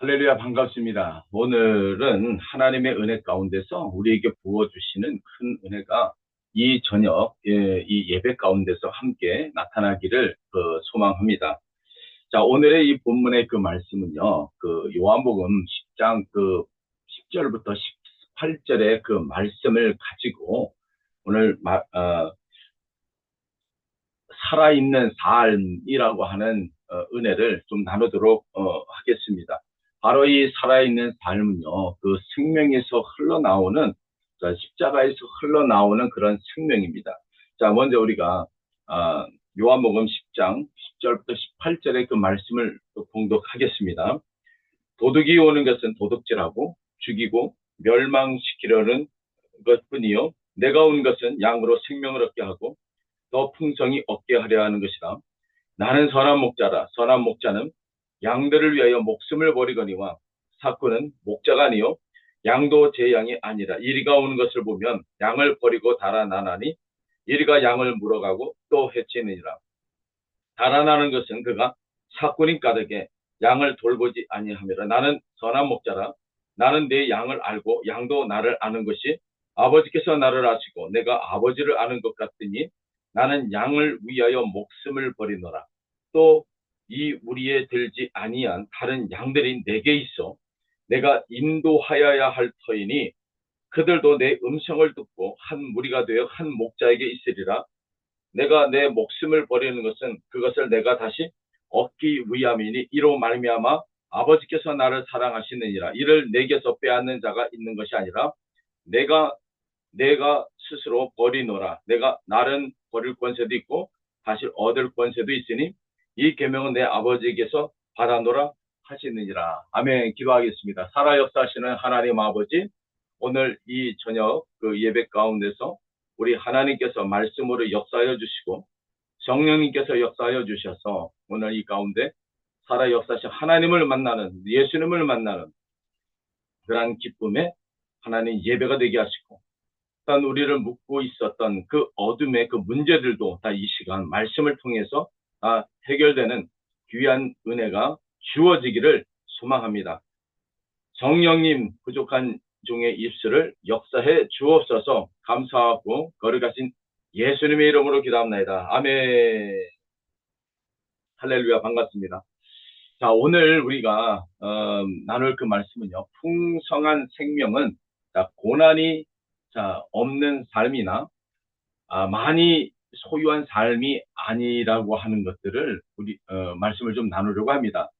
할렐루야, 반갑습니다. 오늘은 하나님의 은혜 가운데서 우리에게 부어주시는 큰 은혜가 이 저녁, 이 예배 가운데서 함께 나타나기를 소망합니다. 자, 오늘의 이 본문의 그 말씀은요, 요한복음 10장 10절부터 18절의 그 말씀을 가지고 오늘 살아있는 삶이라고 하는 은혜를 좀 나누도록 하겠습니다. 바로 이 살아있는 삶은요, 그 생명에서 흘러나오는, 자, 십자가에서 흘러나오는 그런 생명입니다. 자, 먼저 우리가 요한복음 10장 10절부터 18절의 그 말씀을 봉독하겠습니다. 도둑이 오는 것은 도둑질하고 죽이고 멸망시키려는 것뿐이요, 내가 온 것은 양으로 생명을 얻게 하고 더 풍성히 얻게 하려 하는 것이라. 나는 선한 목자라. 선한 목자는 양들을 위하여 목숨을 버리거니와 사꾼은 목자가 아니요 양도 제 양이 아니라. 이리가 오는 것을 보면 양을 버리고 달아나나니 이리가 양을 물어가고 또 해치느니라. 달아나는 것은 그가 사꾼인 까닭에 양을 돌보지 아니함이라. 나는 선한 목자라. 나는 내 양을 알고 양도 나를 아는 것이 아버지께서 나를 아시고 내가 아버지를 아는 것 같으니 나는 양을 위하여 목숨을 버리노라. 또 이 우리에 들지 아니한 다른 양들이 내게 있어 내가 인도하여야 할 터이니 그들도 내 음성을 듣고 한 무리가 되어 한 목자에게 있으리라. 내가 내 목숨을 버리는 것은 그것을 내가 다시 얻기 위함이니 이로 말미암아 아버지께서 나를 사랑하시느니라. 이를 내게서 빼앗는 자가 있는 것이 아니라 내가 스스로 버리노라. 내가 나를 버릴 권세도 있고 다시 얻을 권세도 있으니 이 계명은 내 아버지에게서 받아노라 하시느니라. 아멘. 기도하겠습니다. 살아 역사하시는 하나님 아버지, 오늘 이 저녁 그 예배 가운데서 우리 하나님께서 말씀으로 역사하여 주시고 성령님께서 역사하여 주셔서 오늘 이 가운데 살아 역사하신 하나님을 만나는, 예수님을 만나는 그러한 기쁨에 하나님 예배가 되게 하시고, 단 우리를 묶고 있었던 그 어둠의 그 문제들도 다 이 시간 말씀을 통해서 다 해결되는 귀한 은혜가 주어지기를 소망합니다. 성령님, 부족한 종의 입술을 역사해 주옵소서. 감사하고 거룩하신 예수님의 이름으로 기도합니다. 아멘. 할렐루야, 반갑습니다. 자, 오늘 우리가 나눌 그 말씀은요, 풍성한 생명은 고난이 없는 삶이나 많이 소유한 삶이 아니라고 하는 것들을 우리 말씀을 좀 나누려고 합니다.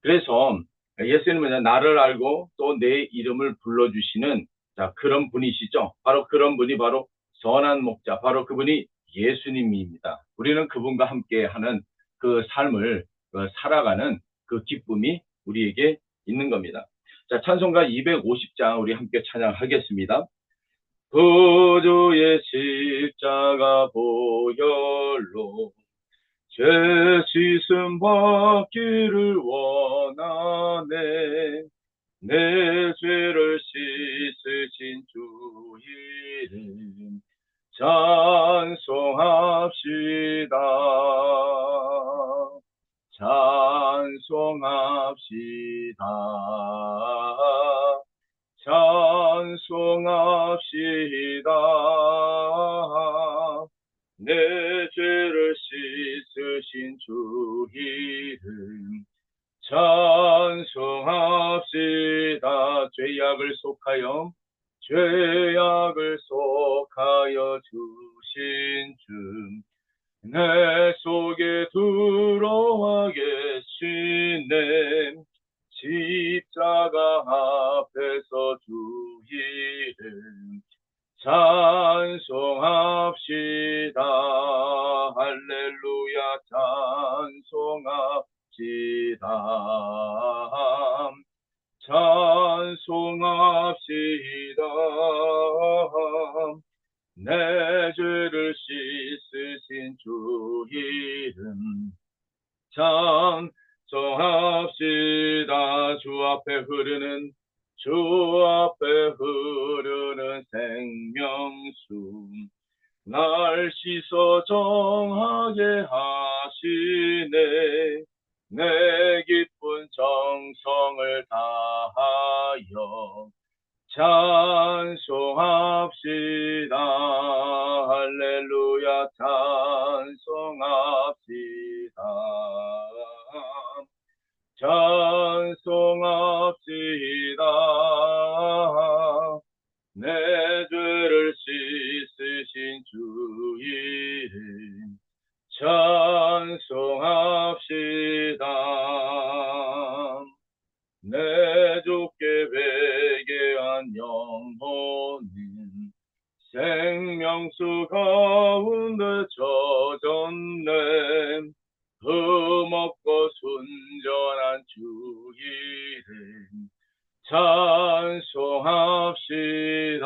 그래서 예수님은 나를 알고 또 내 이름을 불러주시는 그런 분이시죠. 바로 그런 분이 바로 선한 목자, 바로 그분이 예수님입니다. 우리는 그분과 함께하는 그 삶을 살아가는 그 기쁨이 우리에게 있는 겁니다. 자, 찬송가 250장 우리 함께 찬양하겠습니다. 구주의 십자가 보혈로 죄 씻음 받기를 원하네. 내 죄를 씻으신 주 이름 찬송합시다. 찬송합시다. 찬송합시다. 내 죄를 씻으신 주 이름 찬송합시다. 죄악을 속하여 주신 주 내 속에 들어와 계시네. 십자가 앞에서 주 이름 찬송합시다. 할렐루야. 찬송합시다. 찬송합시다. 내 죄를 씻으신 주 이름 찬송합시다. 주 앞에 흐르는 생명수 날 씻어 정하게 하시네. 내 기쁜 정성을 다하여 찬송합시다. 할렐루야 찬송합시다. 찬송합시다. 내 죄를 씻으신 주 이름 찬송합시다. 내 주께 회개한 영혼은 생명수 가운데 젖었네. 흠없고 순전한 주 이름 찬송합시다.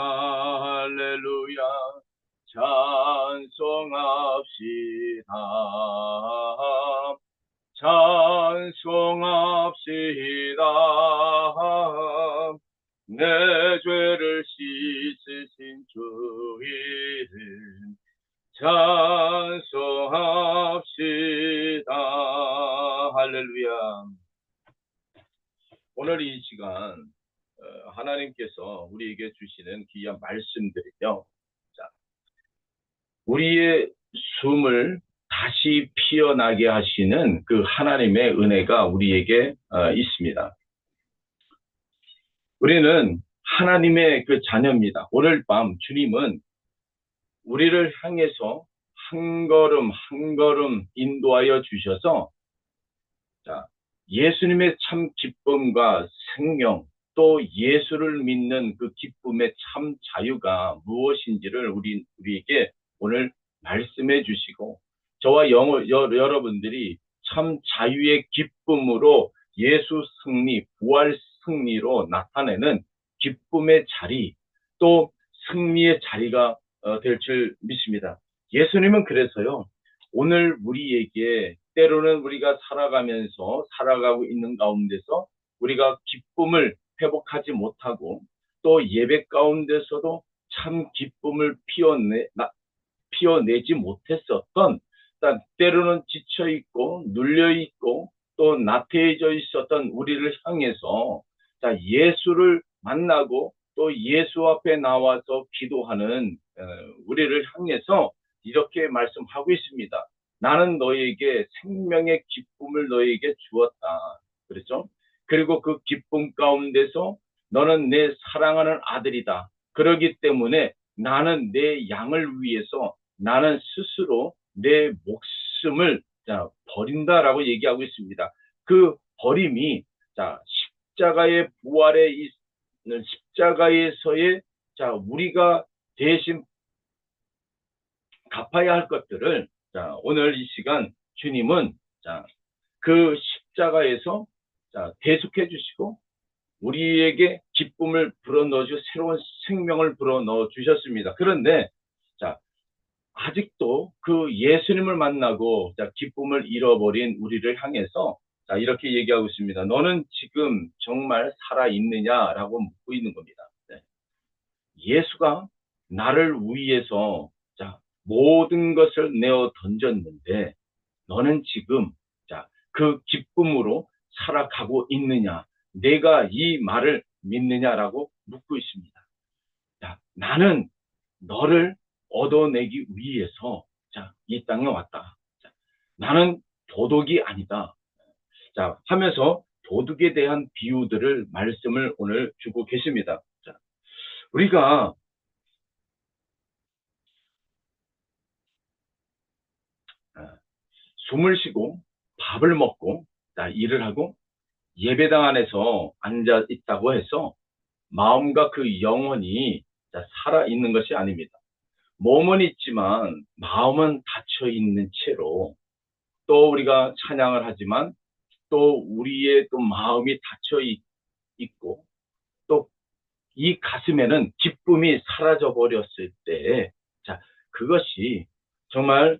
할렐루야 찬송합시다. 찬송합시다. 내 죄를 씻으신 주 이름 찬송합시다. 할렐루야. 오늘 이 시간 하나님께서 우리에게 주시는 귀한 말씀들이요. 자, 우리의 숨을 다시 피어나게 하시는 그 하나님의 은혜가 우리에게 있습니다. 우리는 하나님의 그 자녀입니다. 오늘 밤 주님은 우리를 향해서 한 걸음 한 걸음 인도하여 주셔서 자, 예수님의 참 기쁨과 생명 또 예수를 믿는 그 기쁨의 참 자유가 무엇인지를 우리에게 오늘 말씀해 주시고 저와 여러분들이 참 자유의 기쁨으로 예수 승리, 부활 승리로 나타내는 기쁨의 자리 또 승리의 자리가 될 줄 믿습니다. 예수님은 그래서요. 오늘 우리에게 때로는 우리가 살아가고 있는 가운데서 우리가 기쁨을 회복하지 못하고 또 예배 가운데서도 참 기쁨을 피워내지 못했었던 때로는 지쳐있고 눌려있고 또 나태해져 있었던 우리를 향해서 예수를 만나고 또 예수 앞에 나와서 기도하는 우리를 향해서 이렇게 말씀하고 있습니다. 나는 너에게 생명의 기쁨을 너에게 주었다. 그렇죠? 그리고 그 기쁨 가운데서 너는 내 사랑하는 아들이다. 그렇기 때문에 나는 내 양을 위해서 나는 스스로 내 목숨을 버린다라고 얘기하고 있습니다. 그 버림이 십자가의 부활에 있는 십자가에서의 우리가 대신 갚아야 할 것들을 오늘 이 시간 주님은 그 십자가에서 대속해 주시고 우리에게 기쁨을 불어넣어 주고 새로운 생명을 불어넣어 주셨습니다. 그런데 아직도 그 예수님을 만나고 기쁨을 잃어버린 우리를 향해서 이렇게 얘기하고 있습니다. 너는 지금 정말 살아있느냐라고 묻고 있는 겁니다. 네. 예수가 나를 위해서 모든 것을 내어 던졌는데 너는 지금 그 기쁨으로 살아가고 있느냐? 내가 이 말을 믿느냐라고 묻고 있습니다. 나는 너를 얻어내기 위해서 이 땅에 왔다. 나는 도둑이 아니다. 하면서 도둑에 대한 비유들을 말씀을 오늘 주고 계십니다. 우리가 숨을 쉬고 밥을 먹고 일을 하고 예배당 안에서 앉아 있다고 해서 마음과 그 영혼이 살아 있는 것이 아닙니다. 몸은 있지만 마음은 닫혀 있는 채로 또 우리가 찬양을 하지만 또 우리의 또 마음이 닫혀 있고 또 이 가슴에는 기쁨이 사라져 버렸을 때 그것이 정말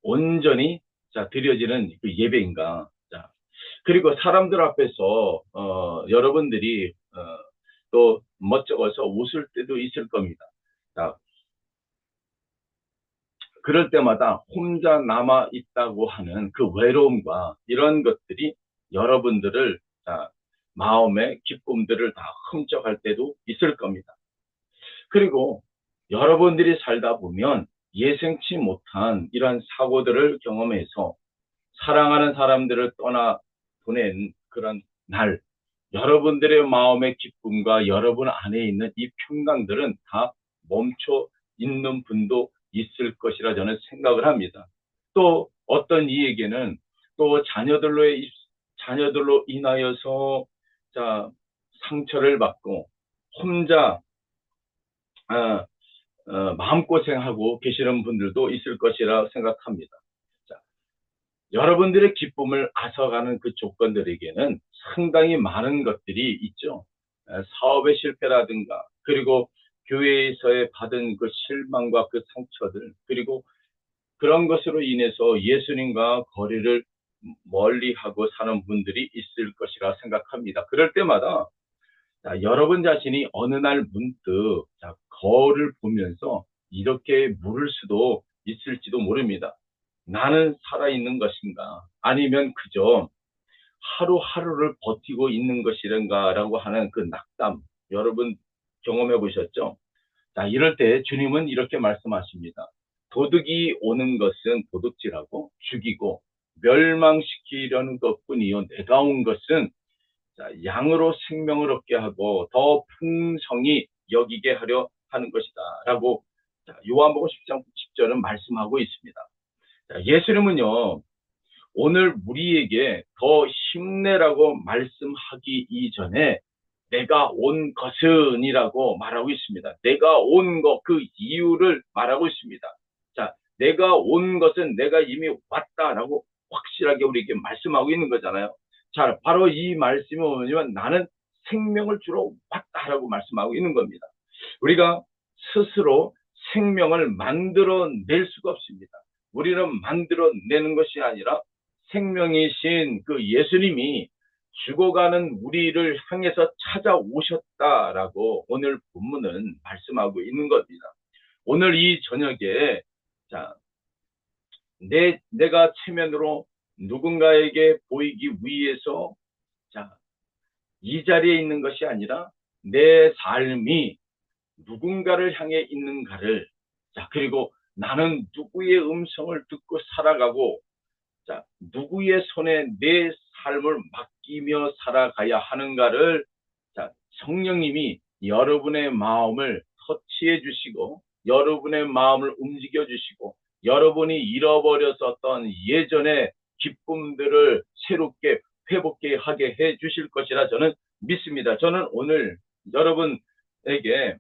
온전히 드려지는 그 예배인가. 그리고 사람들 앞에서 여러분들이 또 멋쩍어서 웃을 때도 있을 겁니다. 그럴 때마다 혼자 남아 있다고 하는 그 외로움과 이런 것들이 여러분들을 마음의 기쁨들을 다 훔쳐갈 때도 있을 겁니다. 그리고 여러분들이 살다 보면 예상치 못한 이런 사고들을 경험해서 사랑하는 사람들을 떠나 보낸 그런 날, 여러분들의 마음의 기쁨과 여러분 안에 있는 이 평강들은 다 멈춰 있는 분도 있을 것이라 저는 생각을 합니다. 또 어떤 이에게는 또 자녀들로 인하여서 상처를 받고 혼자 마음고생하고 계시는 분들도 있을 것이라 생각합니다. 자, 여러분들의 기쁨을 앗아가는 그 조건들에게는 상당히 많은 것들이 있죠. 사업의 실패라든가, 그리고 교회에서의 받은 그 실망과 그 상처들, 그리고 그런 것으로 인해서 예수님과 거리를 멀리하고 사는 분들이 있을 것이라 생각합니다. 그럴 때마다 여러분 자신이 어느 날 문득 거울을 보면서 이렇게 물을 수도 있을지도 모릅니다. 나는 살아있는 것인가? 아니면 그저 하루하루를 버티고 있는 것이란가라고 하는 그 낙담, 여러분 경험해 보셨죠? 이럴 때 주님은 이렇게 말씀하십니다. 도둑이 오는 것은 도둑질하고 죽이고 멸망시키려는 것뿐이요. 내가 온 것은 양으로 생명을 얻게 하고 더 풍성히 여기게 하려 하는 것이다. 라고 요한복음 10장 10절은 말씀하고 있습니다. 예수님은요, 오늘 우리에게 더 힘내라고 말씀하기 이전에 내가 온 것은 이라고 말하고 있습니다. 내가 온 것, 그 이유를 말하고 있습니다. 내가 온 것은 내가 이미 왔다라고 확실하게 우리에게 말씀하고 있는 거잖아요. 바로 이 말씀이 뭐냐면 나는 생명을 주러 왔다라고 말씀하고 있는 겁니다. 우리가 스스로 생명을 만들어낼 수가 없습니다. 우리는 만들어내는 것이 아니라 생명이신 그 예수님이 죽어가는 우리를 향해서 찾아오셨다라고 오늘 본문은 말씀하고 있는 겁니다. 오늘 이 저녁에 내가 체면으로 누군가에게 보이기 위해서 이 자리에 있는 것이 아니라 내 삶이 누군가를 향해 있는가를, 그리고 나는 누구의 음성을 듣고 살아가고 누구의 손에 내 삶을 맡기며 살아가야 하는가를 성령님이 여러분의 마음을 터치해 주시고 여러분의 마음을 움직여 주시고 여러분이 잃어버렸었던 예전의 기쁨들을 새롭게 회복하게 하게 해 주실 것이라 저는 믿습니다. 저는 오늘 여러분에게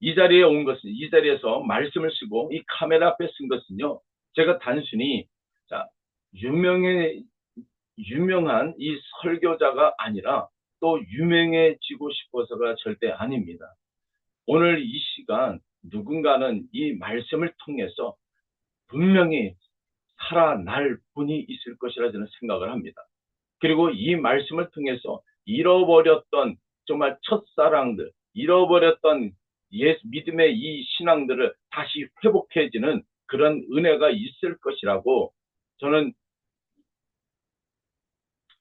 이 자리에 온 것은, 이 자리에서 말씀을 쓰고 이 카메라 앞에 쓴 것은요, 제가 단순히 유명한 이 설교자가 아니라 또 유명해지고 싶어서가 절대 아닙니다. 오늘 이 시간 누군가는 이 말씀을 통해서 분명히 살아날 분이 있을 것이라 저는 생각을 합니다. 그리고 이 말씀을 통해서 잃어버렸던 정말 첫사랑들, 잃어버렸던 믿음의 이 신앙들을 다시 회복해지는 그런 은혜가 있을 것이라고 저는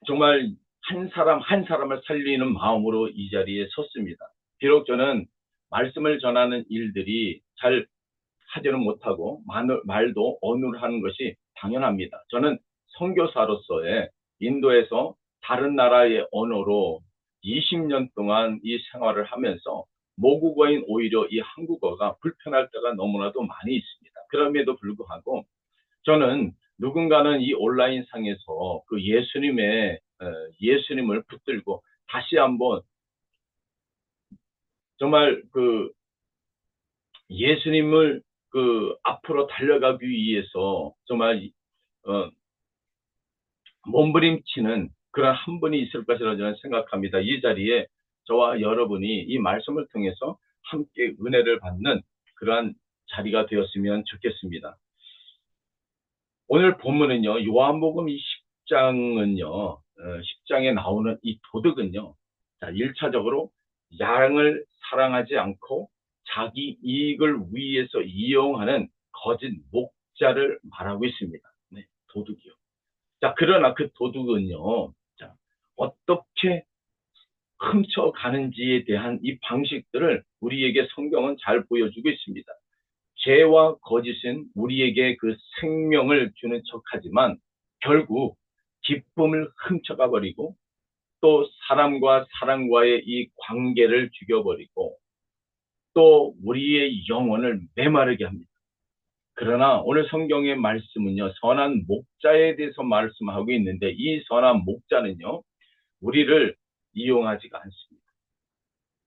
정말 한 사람 한 사람을 살리는 마음으로 이 자리에 섰습니다. 비록 저는 말씀을 전하는 일들이 잘 하지는 못하고 말도 어눌하는 것이 당연합니다. 저는 선교사로서의 인도에서 다른 나라의 언어로 20년 동안 이 생활을 하면서 모국어인 오히려 이 한국어가 불편할 때가 너무나도 많이 있습니다. 그럼에도 불구하고 저는 누군가는 이 온라인 상에서 그 예수님을 붙들고 다시 한번 정말 그 예수님을 그 앞으로 달려가기 위해서 정말 몸부림치는 그런 한 분이 있을 것이라고 저는 생각합니다. 이 자리에 저와 여러분이 이 말씀을 통해서 함께 은혜를 받는 그러한 자리가 되었으면 좋겠습니다. 오늘 본문은요, 요한복음 10장은요, 10장에 나오는 이 도둑은요, 1차적으로 양을 사랑하지 않고 자기 이익을 위해서 이용하는 거짓 목자를 말하고 있습니다. 네, 도둑이요. 자, 그러나 그 도둑은요, 자, 어떻게 훔쳐가는지에 대한 이 방식들을 우리에게 성경은 잘 보여주고 있습니다. 죄와 거짓은 우리에게 그 생명을 주는 척하지만 결국 기쁨을 훔쳐가 버리고 또 사람과 사람과의 이 관계를 죽여버리고 또 우리의 영혼을 메마르게 합니다. 그러나 오늘 성경의 말씀은요, 선한 목자에 대해서 말씀하고 있는데 이 선한 목자는요, 우리를 이용하지가 않습니다.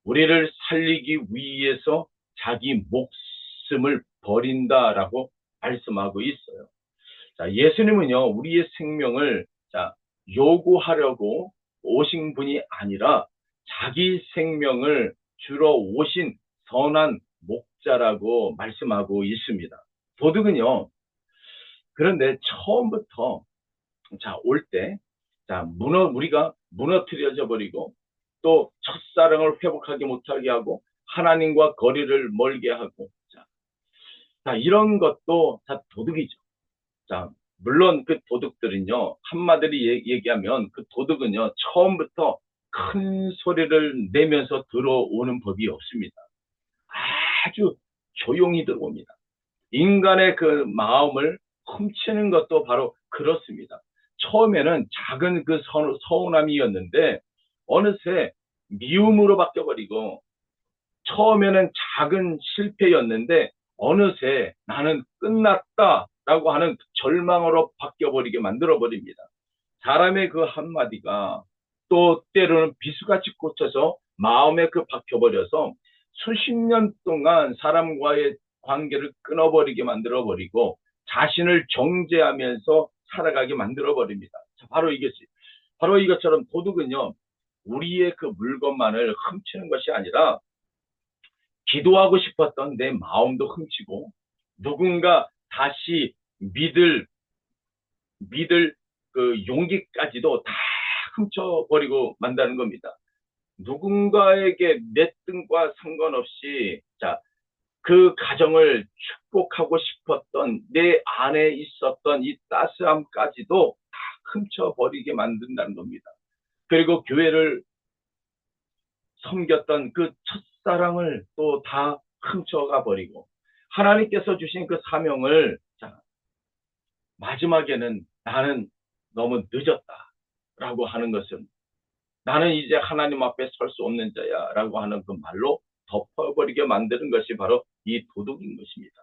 우리를 살리기 위해서 자기 목숨을 버린다라고 말씀하고 있어요. 자, 예수님은요, 우리의 생명을 요구하려고 오신 분이 아니라 자기 생명을 주러 오신 선한 목자라고 말씀하고 있습니다. 도둑은요, 그런데 처음부터 올 때, 우리가 무너뜨려져 버리고 또 첫사랑을 회복하지 못하게 하고 하나님과 거리를 멀게 하고 이런 것도 다 도둑이죠. 물론 그 도둑들은요, 한마디로 얘기하면 그 도둑은요, 처음부터 큰 소리를 내면서 들어오는 법이 없습니다. 아주 조용히 들어옵니다. 인간의 그 마음을 훔치는 것도 바로 그렇습니다. 처음에는 작은 그 서운함이었는데 어느새 미움으로 바뀌어버리고 처음에는 작은 실패였는데 어느새 나는 끝났다라고 하는 절망으로 바뀌어버리게 만들어버립니다. 사람의 그 한마디가 또 때로는 비수같이 꽂혀서 마음에 그 박혀버려서 수십 년 동안 사람과의 관계를 끊어버리게 만들어버리고 자신을 정죄하면서 살아가게 만들어버립니다. 바로 이것처럼 도둑은요, 우리의 그 물건만을 훔치는 것이 아니라 기도하고 싶었던 내 마음도 훔치고 누군가 다시 믿을 그 용기까지도 다 훔쳐버리고 만다는 겁니다. 누군가에게 내 뜻과 상관없이 그 가정을 축복하고 싶었던 내 안에 있었던 이 따스함까지도 다 훔쳐버리게 만든다는 겁니다. 그리고 교회를 섬겼던 그 첫사랑을 또 다 훔쳐가 버리고 하나님께서 주신 그 사명을 마지막에는 나는 너무 늦었다라고 하는 것은 나는 이제 하나님 앞에 설 수 없는 자야 라고 하는 그 말로 덮어버리게 만드는 것이 바로 이 도둑인 것입니다.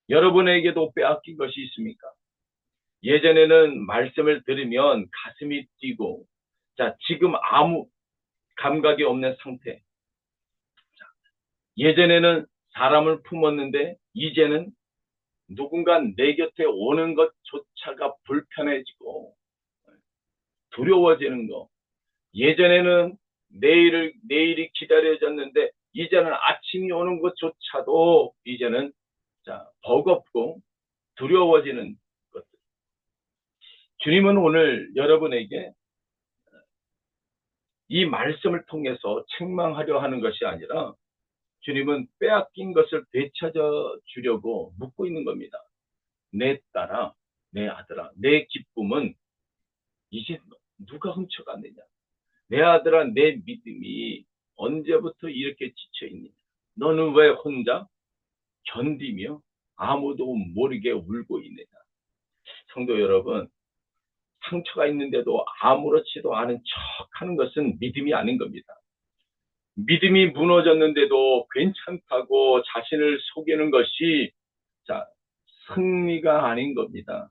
여러분에게도 빼앗긴 것이 있습니까? 예전에는 말씀을 들으면 가슴이 뛰고 지금 아무 감각이 없는 상태. 예전에는 사람을 품었는데 이제는 누군가 내 곁에 오는 것조차가 불편해지고 두려워지는 거. 예전에는 내일이 기다려졌는데 이제는 아침이 오는 것조차도 이제는 버겁고 두려워지는 것들. 주님은 오늘 여러분에게 이 말씀을 통해서 책망하려 하는 것이 아니라 주님은 빼앗긴 것을 되찾아 주려고 묻고 있는 겁니다. 내 딸아, 내 아들아, 내 기쁨은 이제 누가 훔쳐갔느냐? 내 아들아, 내 믿음이 언제부터 이렇게 지쳐있느냐? 너는 왜 혼자 견디며 아무도 모르게 울고 있느냐? 성도 여러분, 상처가 있는데도 아무렇지도 않은 척하는 것은 믿음이 아닌 겁니다. 믿음이 무너졌는데도 괜찮다고 자신을 속이는 것이 승리가 아닌 겁니다.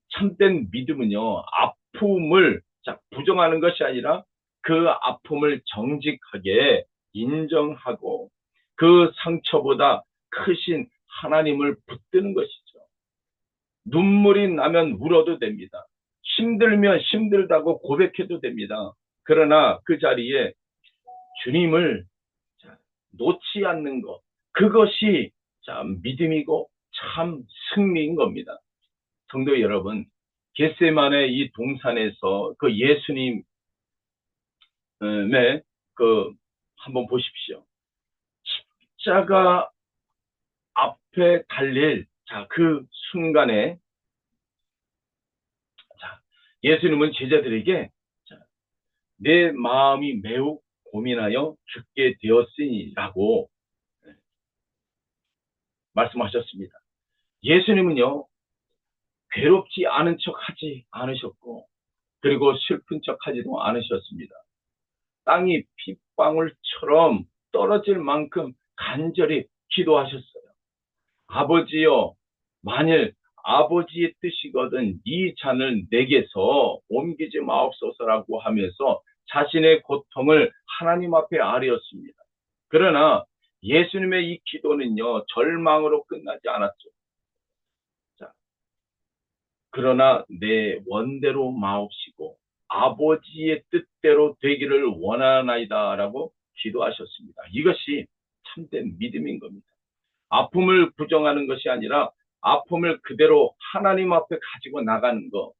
참된 믿음은요, 아픔을 부정하는 것이 아니라 그 아픔을 정직하게 인정하고 그 상처보다 크신 하나님을 붙드는 것이죠. 눈물이 나면 울어도 됩니다. 힘들면 힘들다고 고백해도 됩니다. 그러나 그 자리에 주님을 놓지 않는 것, 그것이 믿음이고 참 승리인 겁니다. 성도 여러분, 겟세마네 이 동산에서 그 예수님의 한번 보십시오. 십자가 앞에 달릴 그 순간에 예수님은 제자들에게 내 마음이 매우 고민하여 죽게 되었으니라고 말씀하셨습니다. 예수님은요, 괴롭지 않은 척 하지 않으셨고, 그리고 슬픈 척 하지도 않으셨습니다. 땅이 핏방울처럼 떨어질 만큼 간절히 기도하셨어요. 아버지여, 만일 아버지의 뜻이거든 이 잔을 내게서 옮기지 마옵소서라고 하면서 자신의 고통을 하나님 앞에 아뢰었습니다. 그러나 예수님의 이 기도는요, 절망으로 끝나지 않았죠. 그러나 내 원대로 마옵시고 아버지의 뜻대로 되기를 원하나이다라고 기도하셨습니다. 이것이 참된 믿음인 겁니다. 아픔을 부정하는 것이 아니라 아픔을 그대로 하나님 앞에 가지고 나가는 것.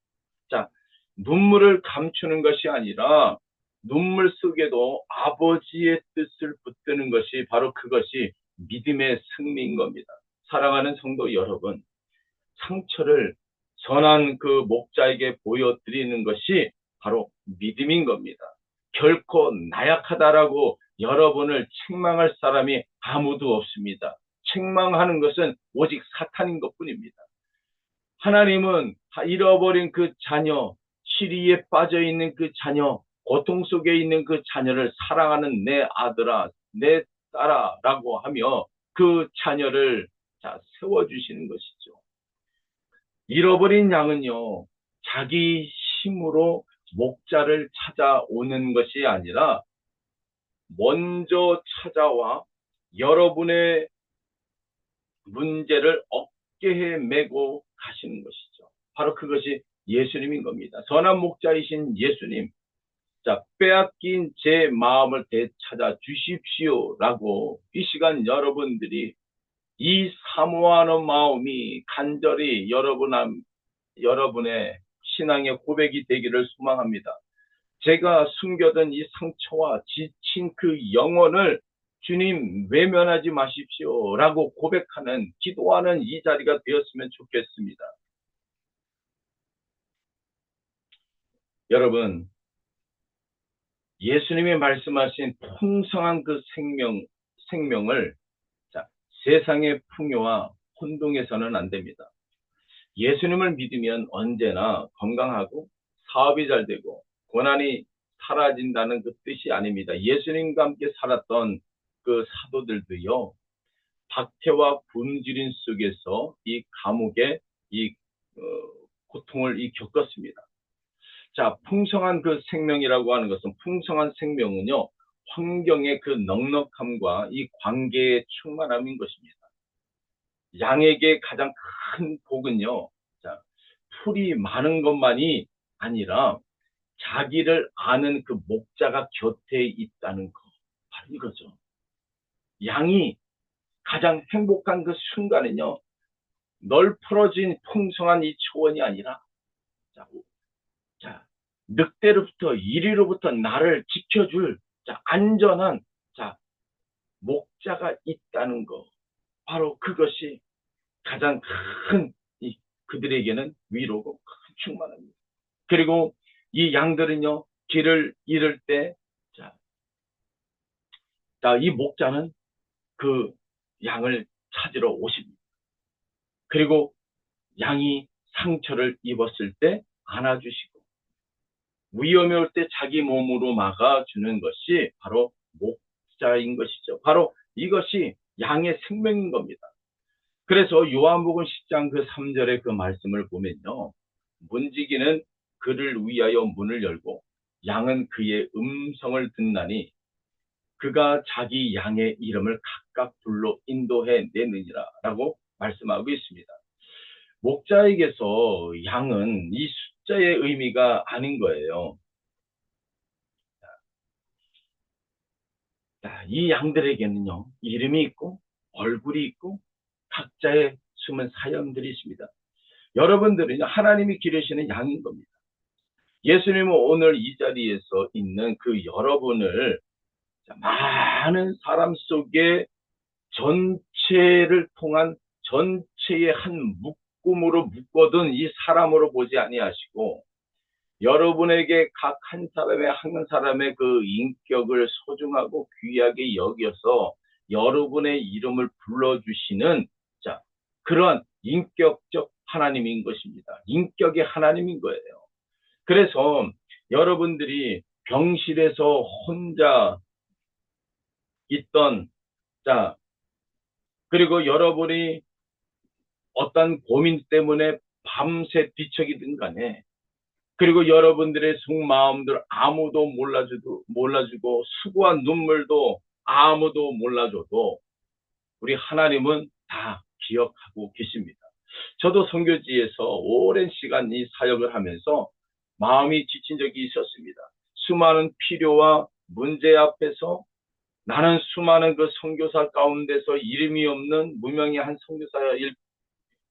눈물을 감추는 것이 아니라 눈물 속에도 아버지의 뜻을 붙드는 것이 바로 그것이 믿음의 승리인 겁니다. 사랑하는 성도 여러분, 상처를 선한 그 목자에게 보여드리는 것이 바로 믿음인 겁니다. 결코 나약하다라고 여러분을 책망할 사람이 아무도 없습니다. 책망하는 것은 오직 사탄인 것뿐입니다. 하나님은 잃어버린 그 자녀, 시리에 빠져 있는 그 자녀, 고통 속에 있는 그 자녀를 사랑하는 내 아들아, 내 딸아라고 하며 그 자녀를 세워주시는 것이죠. 잃어버린 양은요, 자기 힘으로 목자를 찾아오는 것이 아니라 먼저 찾아와 여러분의 문제를 어깨에 메고 가시는 것이죠. 바로 그것이 예수님인 겁니다. 선한 목자이신 예수님, 빼앗긴 제 마음을 되찾아 주십시오라고 이 시간 여러분들이 이 사모하는 마음이 간절히 여러분의 신앙의 고백이 되기를 소망합니다. 제가 숨겨둔 이 상처와 지친 그 영혼을 주님 외면하지 마십시오라고 고백하는, 기도하는 이 자리가 되었으면 좋겠습니다. 여러분, 예수님이 말씀하신 풍성한 그 생명을 세상의 풍요와 혼동해서는 안 됩니다. 예수님을 믿으면 언제나 건강하고 사업이 잘 되고 고난이 사라진다는 그 뜻이 아닙니다. 예수님과 함께 살았던 그 사도들도요, 박해와 굶주림 속에서 이 감옥의 이 고통을 겪었습니다. 풍성한 그 생명이라고 하는 것은, 풍성한 생명은요, 환경의 그 넉넉함과 이 관계의 충만함인 것입니다. 양에게 가장 큰 복은요, 풀이 많은 것만이 아니라 자기를 아는 그 목자가 곁에 있다는 것, 바로 이거죠. 양이 가장 행복한 그 순간은요, 널브러진 풍성한 이 초원이 아니라 늑대로부터, 이리로부터 나를 지켜줄 안전한 목자가 있다는 것, 바로 그것이 가장 큰 그들에게는 위로고 큰 충만합니다. 그리고 이 양들은요, 길을 잃을 때 이 목자는 그 양을 찾으러 오십니다. 그리고 양이 상처를 입었을 때 안아주시고, 위험이 올 때 자기 몸으로 막아주는 것이 바로 목자인 것이죠. 바로 이것이 양의 생명인 겁니다. 그래서 요한복음 10장 그 3절의 그 말씀을 보면요, 문지기는 그를 위하여 문을 열고 양은 그의 음성을 듣나니 그가 자기 양의 이름을 각각 불러 인도해 내느니라 라고 말씀하고 있습니다. 목자에게서 양은 이 숫자의 의미가 아닌 거예요. 이 양들에게는요, 이름이 있고 얼굴이 있고 각자의 숨은 사연들이 있습니다. 여러분들은 하나님이 기르시는 양인 겁니다. 예수님은 오늘 이 자리에서 있는 그 여러분을 많은 사람 속에 전체를 통한 전체의 한 묶음으로 묶어둔 이 사람으로 보지 아니하시고 여러분에게 각 한 사람의 그 인격을 소중하고 귀하게 여겨서 여러분의 이름을 불러주시는 자 그런 인격적 하나님인 것입니다. 인격의 하나님인 거예요. 그래서 여러분들이 병실에서 혼자 있던 자 그리고 여러분이 어떤 고민 때문에 밤새 뒤척이든 간에 그리고 여러분들의 속마음들 아무도 몰라주고 수고한 눈물도 아무도 몰라줘도 우리 하나님은 다 기억하고 계십니다. 저도 선교지에서 오랜 시간 이 사역을 하면서 마음이 지친 적이 있었습니다. 수많은 필요와 문제 앞에서 나는 수많은 그 선교사 가운데서 이름이 없는 무명의 한 선교사일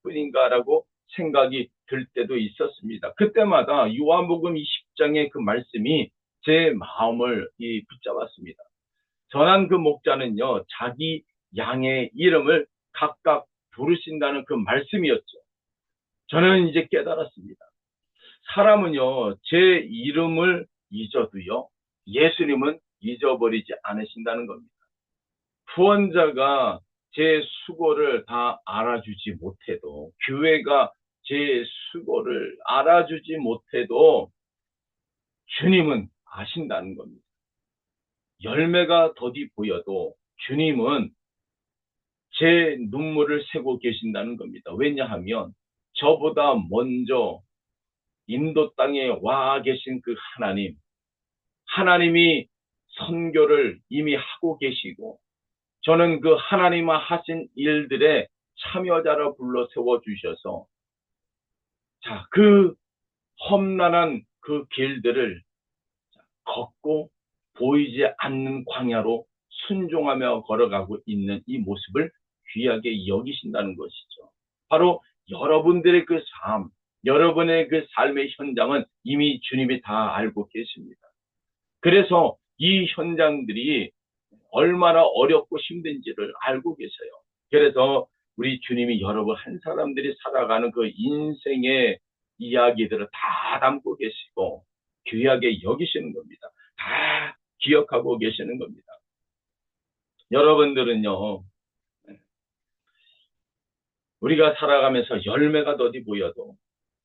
뿐인가라고 생각이 들 때도 있었습니다. 그때마다 요한복음 20장의 그 말씀이 제 마음을 붙잡았습니다. 전한 그 목자는요, 자기 양의 이름을 각각 부르신다는 그 말씀이었죠. 저는 이제 깨달았습니다. 사람은요, 제 이름을 잊어도요, 예수님은 잊어버리지 않으신다는 겁니다. 후원자가 제 수고를 다 알아주지 못해도, 교회가 제 수고를 알아주지 못해도 주님은 아신다는 겁니다. 열매가 더디 보여도 주님은 제 눈물을 세고 계신다는 겁니다. 왜냐하면 저보다 먼저 인도 땅에 와 계신 그 하나님이 선교를 이미 하고 계시고 저는 그 하나님이 하신 일들의 참여자로 불러 세워주셔서 그 험난한 그 길들을 걷고 보이지 않는 광야로 순종하며 걸어가고 있는 이 모습을 귀하게 여기신다는 것이죠. 바로 여러분들의 그 삶, 여러분의 그 삶의 현장은 이미 주님이 다 알고 계십니다. 그래서 이 현장들이 얼마나 어렵고 힘든지를 알고 계세요. 그래서 우리 주님이 여러분 한 사람들이 살아가는 그 인생의 이야기들을 다 담고 계시고 귀하게 여기시는 겁니다. 다 기억하고 계시는 겁니다. 여러분들은요, 우리가 살아가면서 열매가 더디 보여도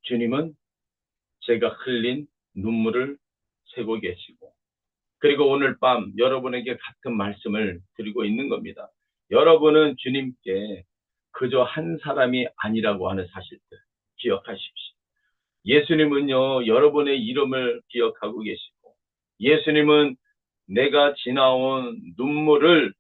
주님은 제가 흘린 눈물을 세고 계시고 그리고 오늘 밤 여러분에게 같은 말씀을 드리고 있는 겁니다. 여러분은 주님께 그저 한 사람이 아니라고 하는 사실들 기억하십시오. 예수님은요, 여러분의 이름을 기억하고 계시고 예수님은 내가 지나온 눈물을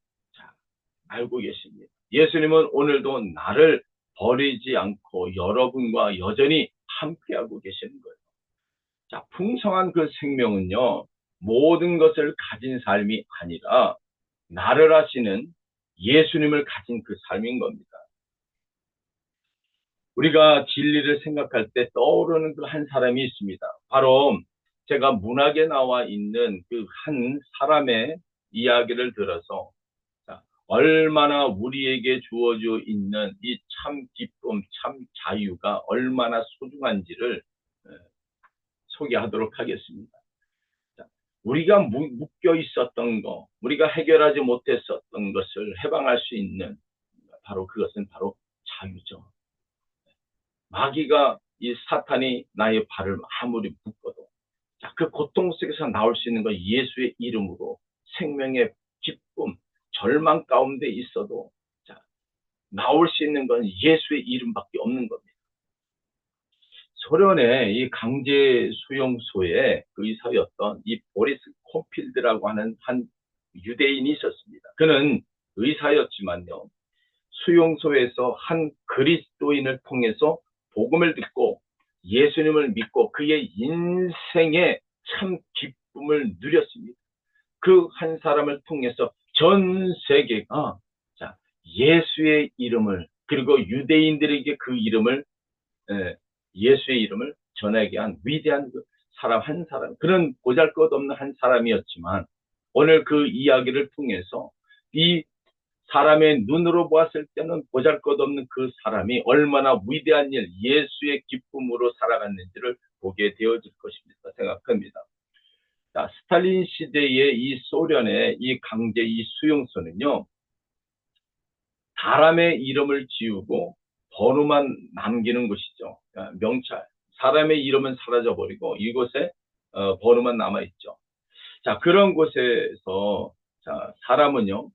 알고 계십니다. 예수님은 오늘도 나를 버리지 않고 여러분과 여전히 함께하고 계시는 거예요. 풍성한 그 생명은요, 모든 것을 가진 삶이 아니라 나를 아시는 예수님을 가진 그 삶인 겁니다. 우리가 진리를 생각할 때 떠오르는 그 한 사람이 있습니다. 바로 제가 문학에 나와 있는 그 한 사람의 이야기를 들어서 얼마나 우리에게 주어져 있는 이 참 기쁨, 참 자유가 얼마나 소중한지를 소개하도록 하겠습니다. 우리가 묶여 있었던 거, 우리가 해결하지 못했었던 것을 해방할 수 있는 그것은 바로 자유죠. 마귀가 이 사탄이 나의 발을 아무리 묶어도 그 고통 속에서 나올 수 있는 건 예수의 이름으로 생명의 기쁨, 절망 가운데 있어도 나올 수 있는 건 예수의 이름밖에 없는 겁니다. 소련의 이 강제 수용소의 그 의사였던 이 보리스 콤필드라고 하는 한 유대인이 있었습니다. 그는 의사였지만요, 수용소에서 한 그리스도인을 통해서 복음을 듣고 예수님을 믿고 그의 인생의 참 기쁨을 누렸습니다. 그 한 사람을 통해서 전 세계가 예수의 이름을 그리고 유대인들에게 그 이름을 예수의 이름을 전하게 한 위대한 그 사람 한 사람, 그런 보잘것없는 한 사람이었지만 오늘 그 이야기를 통해서 이 사람의 눈으로 보았을 때는 보잘것없는 그 사람이 얼마나 위대한 일, 예수의 기쁨으로 살아갔는지를 보게 되어질 것입니다. 생각합니다. 자, 스탈린 시대의 이 소련의 이 강제 이 수용소는요, 사람의 이름을 지우고 번호만 남기는 곳이죠. 명찰. 사람의 이름은 사라져버리고 이곳에 번호만 남아있죠. 자, 그런 곳에서 자, 사람은요,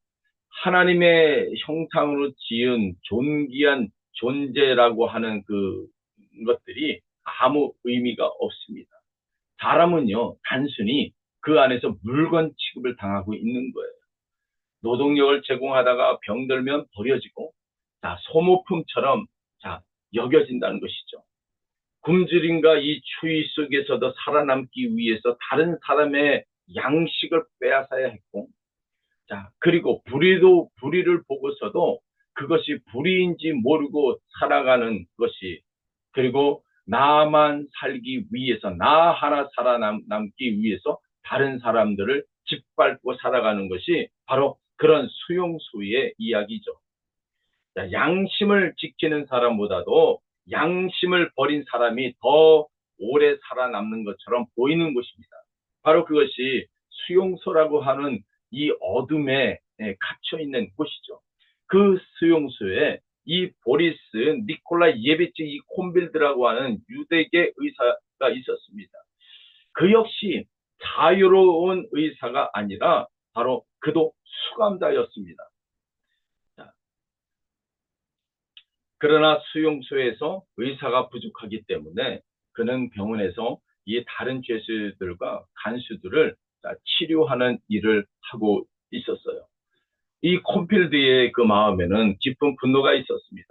하나님의 형상으로 지은 존귀한 존재라고 하는 그 것들이 아무 의미가 없습니다. 사람은요, 단순히 그 안에서 물건 취급을 당하고 있는 거예요. 노동력을 제공하다가 병들면 버려지고, 자, 소모품처럼, 자, 여겨진다는 것이죠. 굶주림과 이 추위 속에서도 살아남기 위해서 다른 사람의 양식을 빼앗아야 했고, 자, 그리고 불의를 보고서도 그것이 불의인지 모르고 살아가는 것이, 그리고 나만 살기 위해서, 나 하나 살아남기 위해서 다른 사람들을 짓밟고 살아가는 것이 바로 그런 수용소의 이야기죠. 자, 양심을 지키는 사람보다도 양심을 버린 사람이 더 오래 살아남는 것처럼 보이는 것입니다. 바로 그것이 수용소라고 하는 이 어둠에 갇혀 있는 곳이죠. 그 수용소에 이 보리스 니콜라이 예비치 이 콤빌드라고 하는 유대계 의사가 있었습니다. 그 역시 자유로운 의사가 아니라 바로 그도 수감자였습니다. 그러나 수용소에서 의사가 부족하기 때문에 그는 병원에서 이 다른 죄수들과 간수들을 치료하는 일을 하고 있었어요. 이 콤필드의 그 마음에는 깊은 분노가 있었습니다.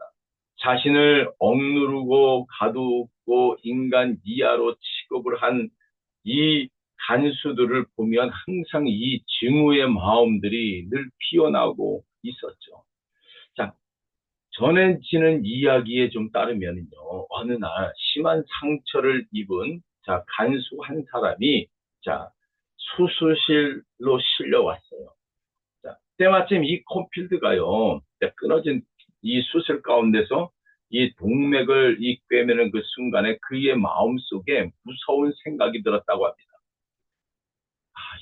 자신을 억누르고 가두고 인간 이하로 취급을 한 이 간수들을 보면 항상 이 증오의 마음들이 늘 피어나고 있었죠. 자, 전해지는 이야기에 좀 따르면요, 어느 날 심한 상처를 입은 자 간수 한 사람이 자 수술실로 실려왔어요. 자, 때마침 이 콤필드가요, 끊어진 이 수술 가운데서 이 동맥을 이 꿰매는 그 순간에 그의 마음 속에 무서운 생각이 들었다고 합니다.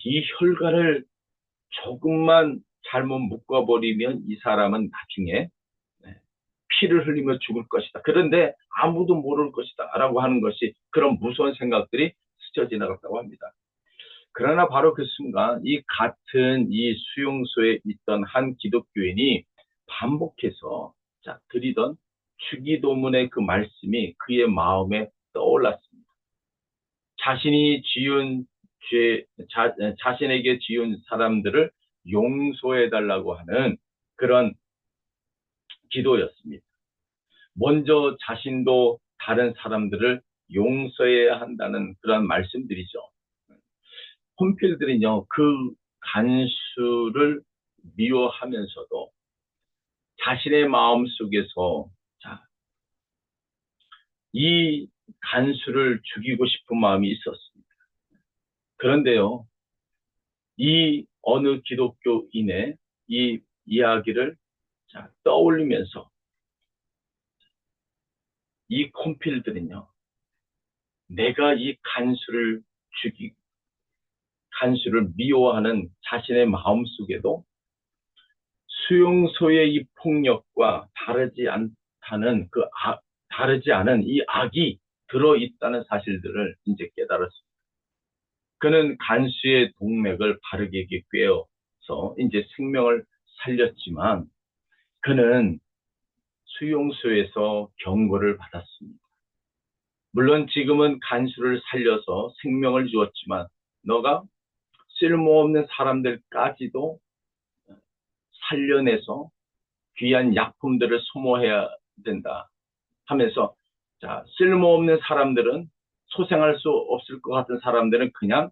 이 혈관을 조금만 잘못 묶어버리면 이 사람은 나중에 피를 흘리며 죽을 것이다. 그런데 아무도 모를 것이다. 라고 하는 것이 그런 무서운 생각들이 스쳐 지나갔다고 합니다. 그러나 바로 그 순간 이 같은 이 수용소에 있던 한 기독교인이 반복해서 드리던 주기도문의 그 말씀이 그의 마음에 떠올랐습니다. 자신이 지은 죄, 자신에게 지은 사람들을 용서해달라고 하는 그런 기도였습니다. 먼저 자신도 다른 사람들을 용서해야 한다는 그런 말씀들이죠. 홈필들은요, 그 간수를 미워하면서도 자신의 마음 속에서 이 간수를 죽이고 싶은 마음이 있었습니다. 그런데요, 이 어느 기독교인의 이 이야기를 떠올리면서 이 콤필들은요, 내가 이 간수를 미워하는 자신의 마음 속에도 수용소의 이 폭력과 다르지 않은 이 악이 들어있다는 사실들을 이제 깨달았습니다. 그는 간수의 동맥을 바르게 꿰어서 이제 생명을 살렸지만 그는 수용소에서 경고를 받았습니다. 물론 지금은 간수를 살려서 생명을 주었지만 너가 쓸모없는 사람들까지도 살려내서 귀한 약품들을 소모해야 된다 하면서 쓸모없는 사람들은 소생할 수 없을 것 같은 사람들은 그냥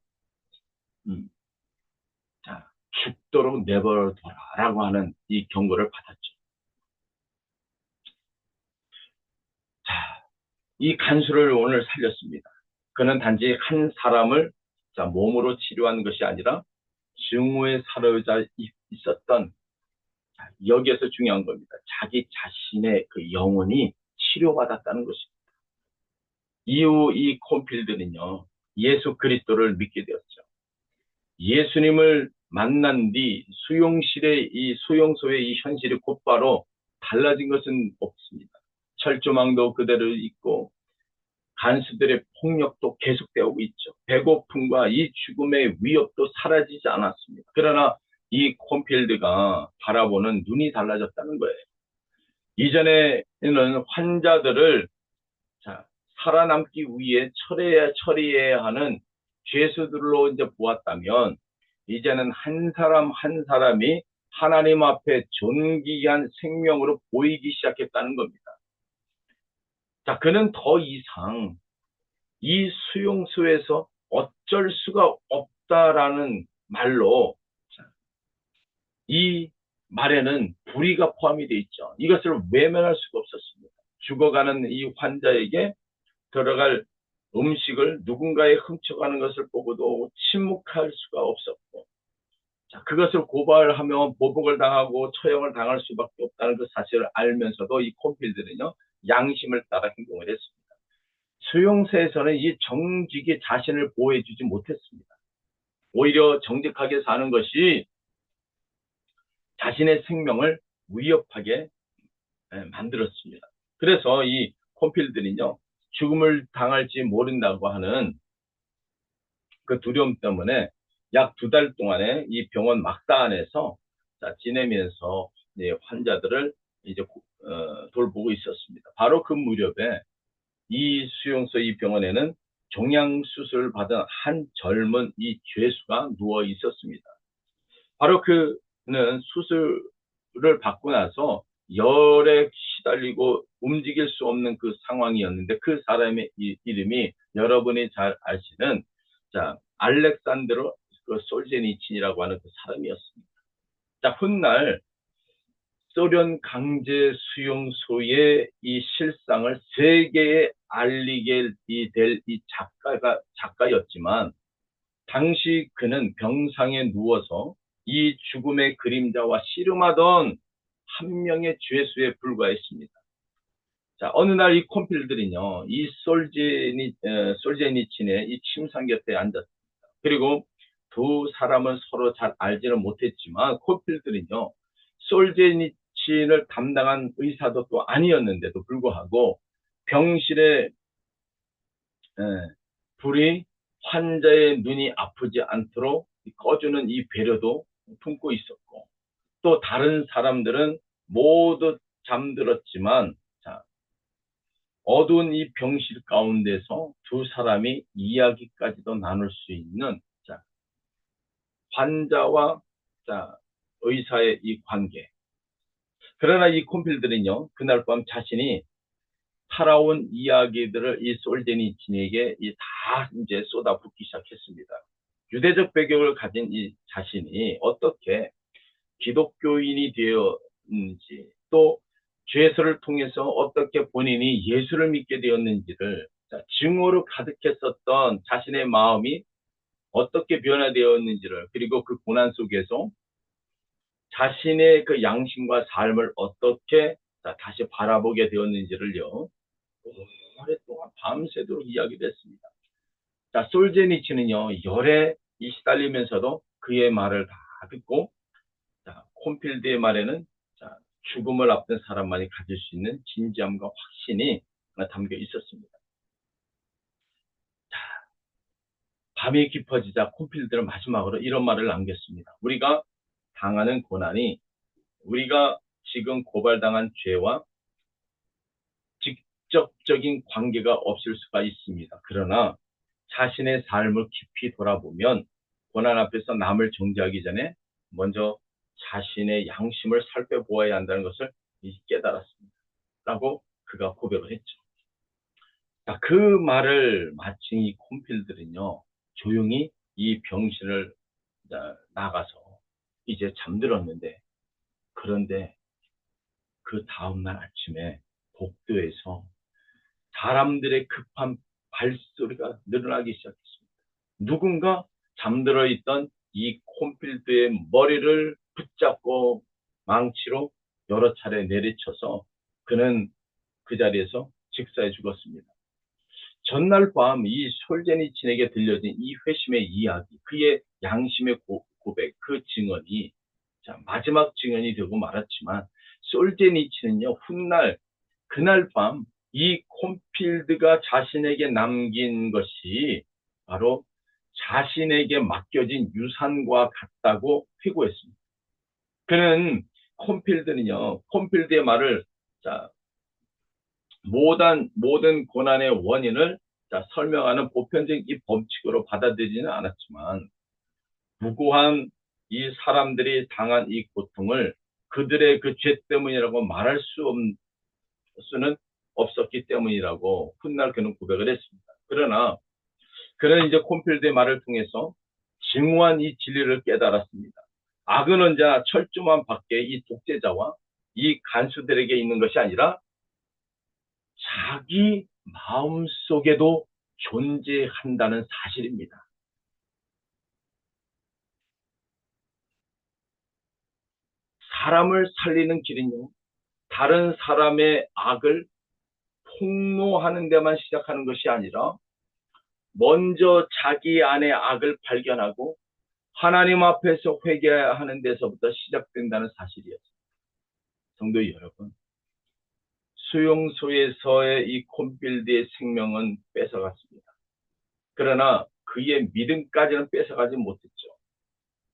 죽도록 내버려둬라라고 하는 이 경고를 받았죠. 이 간수를 오늘 살렸습니다. 그는 단지 한 사람을 몸으로 치료한 것이 아니라 증오에 사로잡혀 있었던 여기에서 중요한 겁니다. 자기 자신의 그 영혼이 치료받았다는 것입니다. 이후 이 콘필드는요, 예수 그리스도를 믿게 되었죠. 예수님을 만난 뒤 수용소의 이 현실이 곧바로 달라진 것은 없습니다. 철조망도 그대로 있고 간수들의 폭력도 계속되고 있죠. 배고픔과 이 죽음의 위협도 사라지지 않았습니다. 그러나 이 콘필드가 바라보는 눈이 달라졌다는 거예요. 이전에는 환자들을 살아남기 위해 처리해야 하는 죄수들로 이제 보았다면, 이제는 한 사람 한 사람이 하나님 앞에 존귀한 생명으로 보이기 시작했다는 겁니다. 그는 더 이상 이 수용소에서 어쩔 수가 없다라는 말로, 이 말에는 불의가 포함이 되어 있죠. 이것을 외면할 수가 없었습니다. 죽어가는 이 환자에게 들어갈 음식을 누군가에 훔쳐가는 것을 보고도 침묵할 수가 없었고, 그것을 고발하면 보복을 당하고 처형을 당할 수밖에 없다는 그 사실을 알면서도 이 콘필드는요, 양심을 따라 행동을 했습니다. 수용소에서는 이 정직이 자신을 보호해주지 못했습니다. 오히려 정직하게 사는 것이 자신의 생명을 위협하게 만들었습니다. 그래서 이 콘필드는요, 죽음을 당할지 모른다고 하는 그 두려움 때문에 약 2달 동안에 이 병원 막사 안에서 지내면서 환자들을 이제 돌보고 있었습니다. 바로 그 무렵에 이 수용소 이 병원에는 종양 수술을 받은 한 젊은 이 죄수가 누워 있었습니다. 바로 그는 수술을 받고 나서 열에 시달리고 움직일 수 없는 그 상황이었는데, 그 사람의 이름이 여러분이 잘 아시는 알렉산드로 솔제니친이라고 하는 그 사람이었습니다. 훗날 소련 강제 수용소의 이 실상을 세계에 알리게 될 이 작가였지만, 당시 그는 병상에 누워서 이 죽음의 그림자와 씨름하던 한 명의 죄수에 불과했습니다. 어느 날 이 콘필드는요, 이 솔제니친의 이 침상 곁에 앉았습니다. 그리고 두 사람은 서로 잘 알지는 못했지만, 콘필드는요, 솔제니친을 담당한 의사도 또 아니었는데도 불구하고 병실에 불이 환자의 눈이 아프지 않도록 꺼주는 이 배려도 품고 있었고, 또 다른 사람들은 모두 잠들었지만, 어두운 이 병실 가운데서 두 사람이 이야기까지도 나눌 수 있는 환자와 의사의 이 관계. 그러나 이 콘필드는요, 그날 밤 자신이 살아온 이야기들을 이 솔제니친에게 다 이제 쏟아붓기 시작했습니다. 유대적 배경을 가진 이 자신이 어떻게 기독교인이 되었는지, 또 죄수를 통해서 어떻게 본인이 예수를 믿게 되었는지를, 증오로 가득했었던 자신의 마음이 어떻게 변화되었는지를, 그리고 그 고난 속에서 자신의 그 양심과 삶을 어떻게 다시 바라보게 되었는지를요, 오랫동안 밤새도록 이야기를 했습니다. 솔제니치는요, 열에 시달리면서도 그의 말을 다 듣고, 콘필드의 말에는 죽음을 앞둔 사람만이 가질 수 있는 진지함과 확신이 담겨 있었습니다. 밤이 깊어지자 콘필드는 마지막으로 이런 말을 남겼습니다. 우리가 당하는 고난이 우리가 지금 고발당한 죄와 직접적인 관계가 없을 수가 있습니다. 그러나 자신의 삶을 깊이 돌아보면 고난 앞에서 남을 정죄하기 전에 먼저 자신의 양심을 살펴보아야 한다는 것을 깨달았습니다. 라고 그가 고백을 했죠. 그 말을 마친 이 콘필드는요, 조용히 이 병실을 나가서 이제 잠들었는데, 그런데 그 다음날 아침에 복도에서 사람들의 급한 발소리가 늘어나기 시작했습니다. 누군가 잠들어 있던 이 콘필드의 머리를 붙잡고 망치로 여러 차례 내리쳐서 그는 그 자리에서 직사해 죽었습니다. 전날 밤 이 솔제니친에게 들려진 이 회심의 이야기, 그의 양심의 고백, 그 증언이 마지막 증언이 되고 말았지만, 솔제니친은요, 훗날 그날 밤 이 콘필드가 자신에게 남긴 것이 바로 자신에게 맡겨진 유산과 같다고 회고했습니다. 그는 콘필드의 말을 모든 고난의 원인을 설명하는 보편적인 이 법칙으로 받아들이지는 않았지만, 무고한 이 사람들이 당한 이 고통을 그들의 그 죄 때문이라고 말할 수는 없었기 때문이라고 훗날 그는 고백을 했습니다. 그러나 그는 이제 콘필드의 말을 통해서 증오한 이 진리를 깨달았습니다. 악은 언제나 철조망 밖에 이 독재자와 이 간수들에게 있는 것이 아니라 자기 마음속에도 존재한다는 사실입니다. 사람을 살리는 길은요, 다른 사람의 악을 폭로하는 데만 시작하는 것이 아니라 먼저 자기 안의 악을 발견하고 하나님 앞에서 회개하는 데서부터 시작된다는 사실이었습니다. 성도 여러분, 수용소에서의 이 콘필드의 생명은 뺏어갔습니다. 그러나 그의 믿음까지는 뺏어가지 못했죠.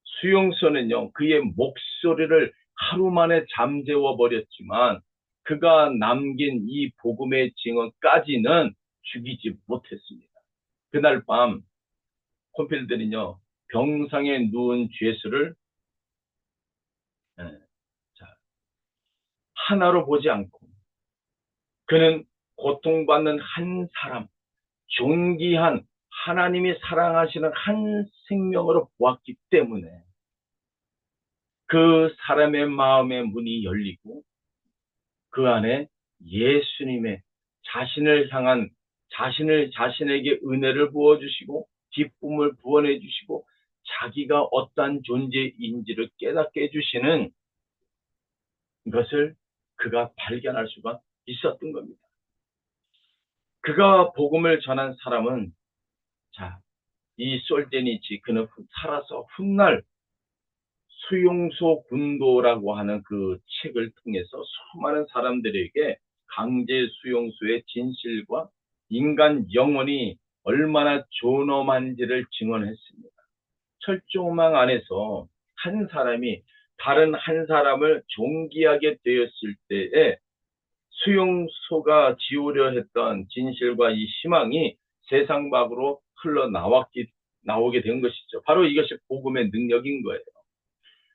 수용소는요, 그의 목소리를 하루 만에 잠재워 버렸지만 그가 남긴 이 복음의 증언까지는 죽이지 못했습니다. 그날 밤 콘필드는요, 병상에 누운 죄수를 하나로 보지 않고 그는 고통받는 한 사람, 존귀한 하나님이 사랑하시는 한 생명으로 보았기 때문에 그 사람의 마음의 문이 열리고 그 안에 예수님의 자신을 향한 자신에게 은혜를 부어주시고 기쁨을 부어내 주시고 자기가 어떠한 존재인지를 깨닫게 해주시는 것을 그가 발견할 수가 있었던 겁니다. 그가 복음을 전한 사람은 이 솔제니치, 그는 살아서 훗날 수용소 군도라고 하는 그 책을 통해서 수많은 사람들에게 강제 수용소의 진실과 인간 영혼이 얼마나 존엄한지를 증언했습니다. 철조망 안에서 한 사람이 다른 한 사람을 존귀하게 되었을 때에 수용소가 지우려 했던 진실과 이 희망이 세상 밖으로 나오게 된 것이죠. 바로 이것이 복음의 능력인 거예요.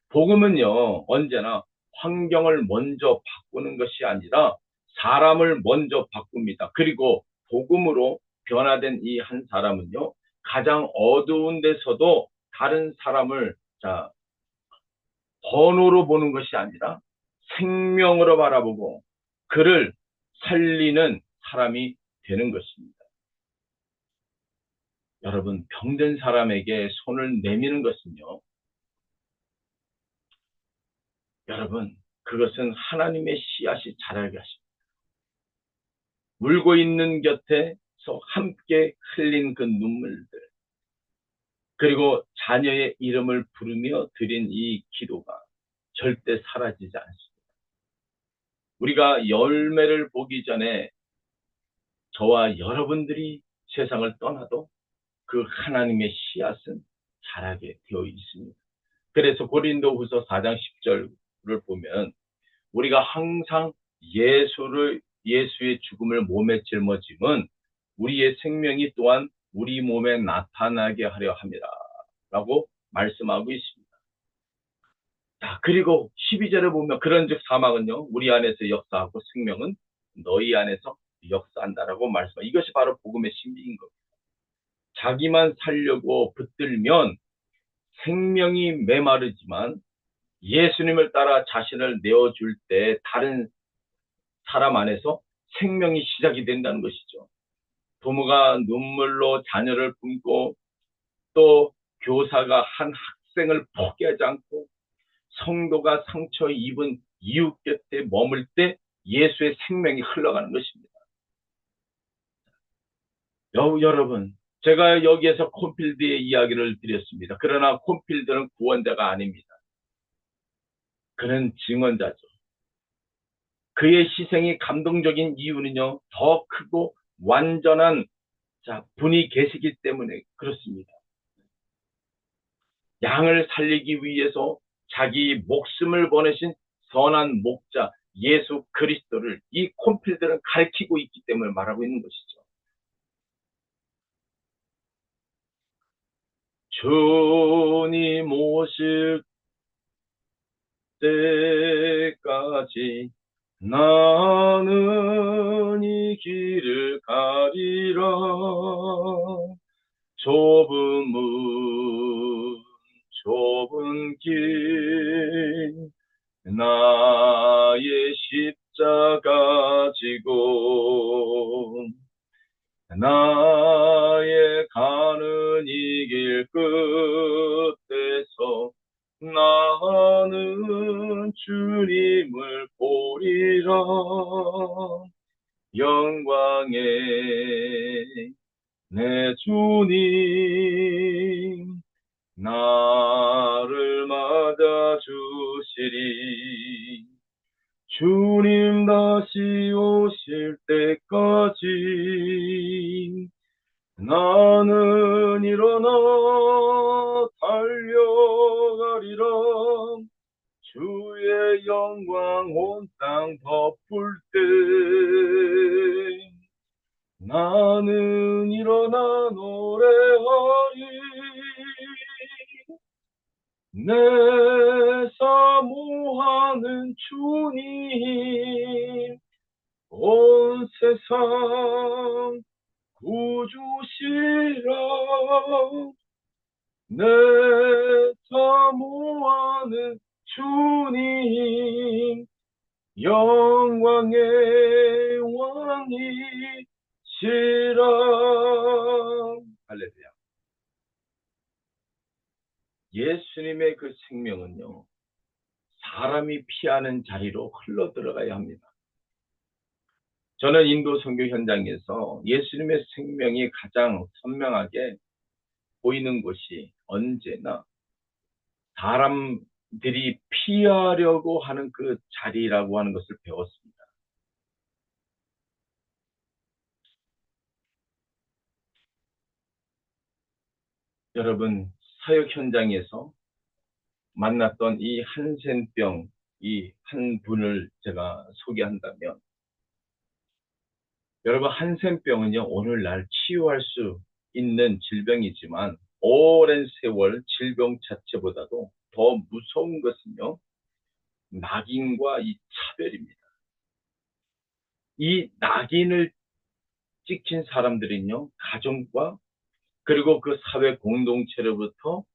복음은요, 언제나 환경을 먼저 바꾸는 것이 아니라 사람을 먼저 바꿉니다. 그리고 복음으로 변화된 이 한 사람은요, 가장 어두운 데서도 다른 사람을 번호로 보는 것이 아니라 생명으로 바라보고 그를 살리는 사람이 되는 것입니다. 여러분, 병든 사람에게 손을 내미는 것은요, 여러분, 그것은 하나님의 씨앗이 자라게 하십니다. 울고 있는 곁에서 함께 흘린 그 눈물들, 그리고 자녀의 이름을 부르며 드린 이 기도가 절대 사라지지 않습니다. 우리가 열매를 보기 전에 저와 여러분들이 세상을 떠나도 그 하나님의 씨앗은 자라게 되어 있습니다. 그래서 고린도후서 4장 10절을 보면 우리가 항상 예수의 죽음을 몸에 짊어짐은 우리의 생명이 또한 우리 몸에 나타나게 하려 함이라 라고 말씀하고 있습니다. 그리고 12절에 보면 그런즉 사망은요 우리 안에서 역사하고 생명은 너희 안에서 역사한다라고 말씀합니다. 이것이 바로 복음의 신비인 겁니다. 자기만 살려고 붙들면 생명이 메마르지만 예수님을 따라 자신을 내어줄 때 다른 사람 안에서 생명이 시작이 된다는 것이죠. 부모가 눈물로 자녀를 품고 또 교사가 한 학생을 포기하지 않고 성도가 상처 입은 이웃 곁에 머물 때 예수의 생명이 흘러가는 것입니다. 여러분, 제가 여기에서 콘필드의 이야기를 드렸습니다. 그러나 콘필드는 구원자가 아닙니다. 그는 증언자죠. 그의 희생이 감동적인 이유는요, 더 크고 완전한 분이 계시기 때문에 그렇습니다. 양을 살리기 위해서 자기 목숨을 보내신 선한 목자 예수 그리스도를 이 콘필드는 가리키고 있기 때문에 말하고 있는 것이죠. 주님 오실 때까지 나는 이 길을 가리라. 좁은 문, 좁은 길, 나의 십자가 지고 나의 가는 이 길 끝에서 나는 주님을 보리라. 영광의 내 주님 나를 맞아주시리. 주님 다시 오실 때까지 나는 일어나 달려가리라. 주의 영광 온 땅 덮을 때 나는 일어나 노래하리. 내 사모하는 주님 온 세상 구주시라. 내 사모하는 주님 영광의 왕이시라. 할렐루야. 예수님의 그 생명은요, 사람이 피하는 자리로 흘러 들어가야 합니다. 저는 인도 선교 현장에서 예수님의 생명이 가장 선명하게 보이는 곳이 언제나 사람들이 피하려고 하는 그 자리라고 하는 것을 배웠습니다. 여러분, 사역 현장에서 만났던 이 한센병, 이 한 분을 제가 소개한다면, 여러분, 한센병은요, 오늘날 치유할 수 있는 질병이지만, 오랜 세월 질병 자체보다도 더 무서운 것은요, 낙인과 이 차별입니다. 이 낙인을 찍힌 사람들은요, 가정과 그리고 그 사회 공동체로부터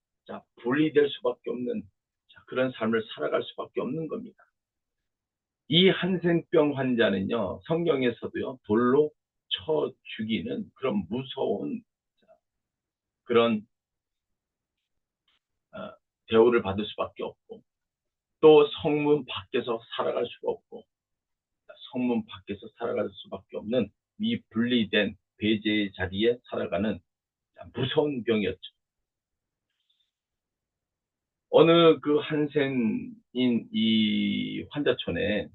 분리될 수밖에 없는 그런 삶을 살아갈 수밖에 없는 겁니다. 이 한센병 환자는요, 성경에서도요, 돌로 쳐 죽이는 그런 무서운 그런 대우를 받을 수밖에 없고, 또 성문 밖에서 살아갈 수가 없고, 성문 밖에서 살아갈 수밖에 없는 이 분리된 배제의 자리에 살아가는 무서운 병이었죠. 어느 그 한센인 이 환자촌에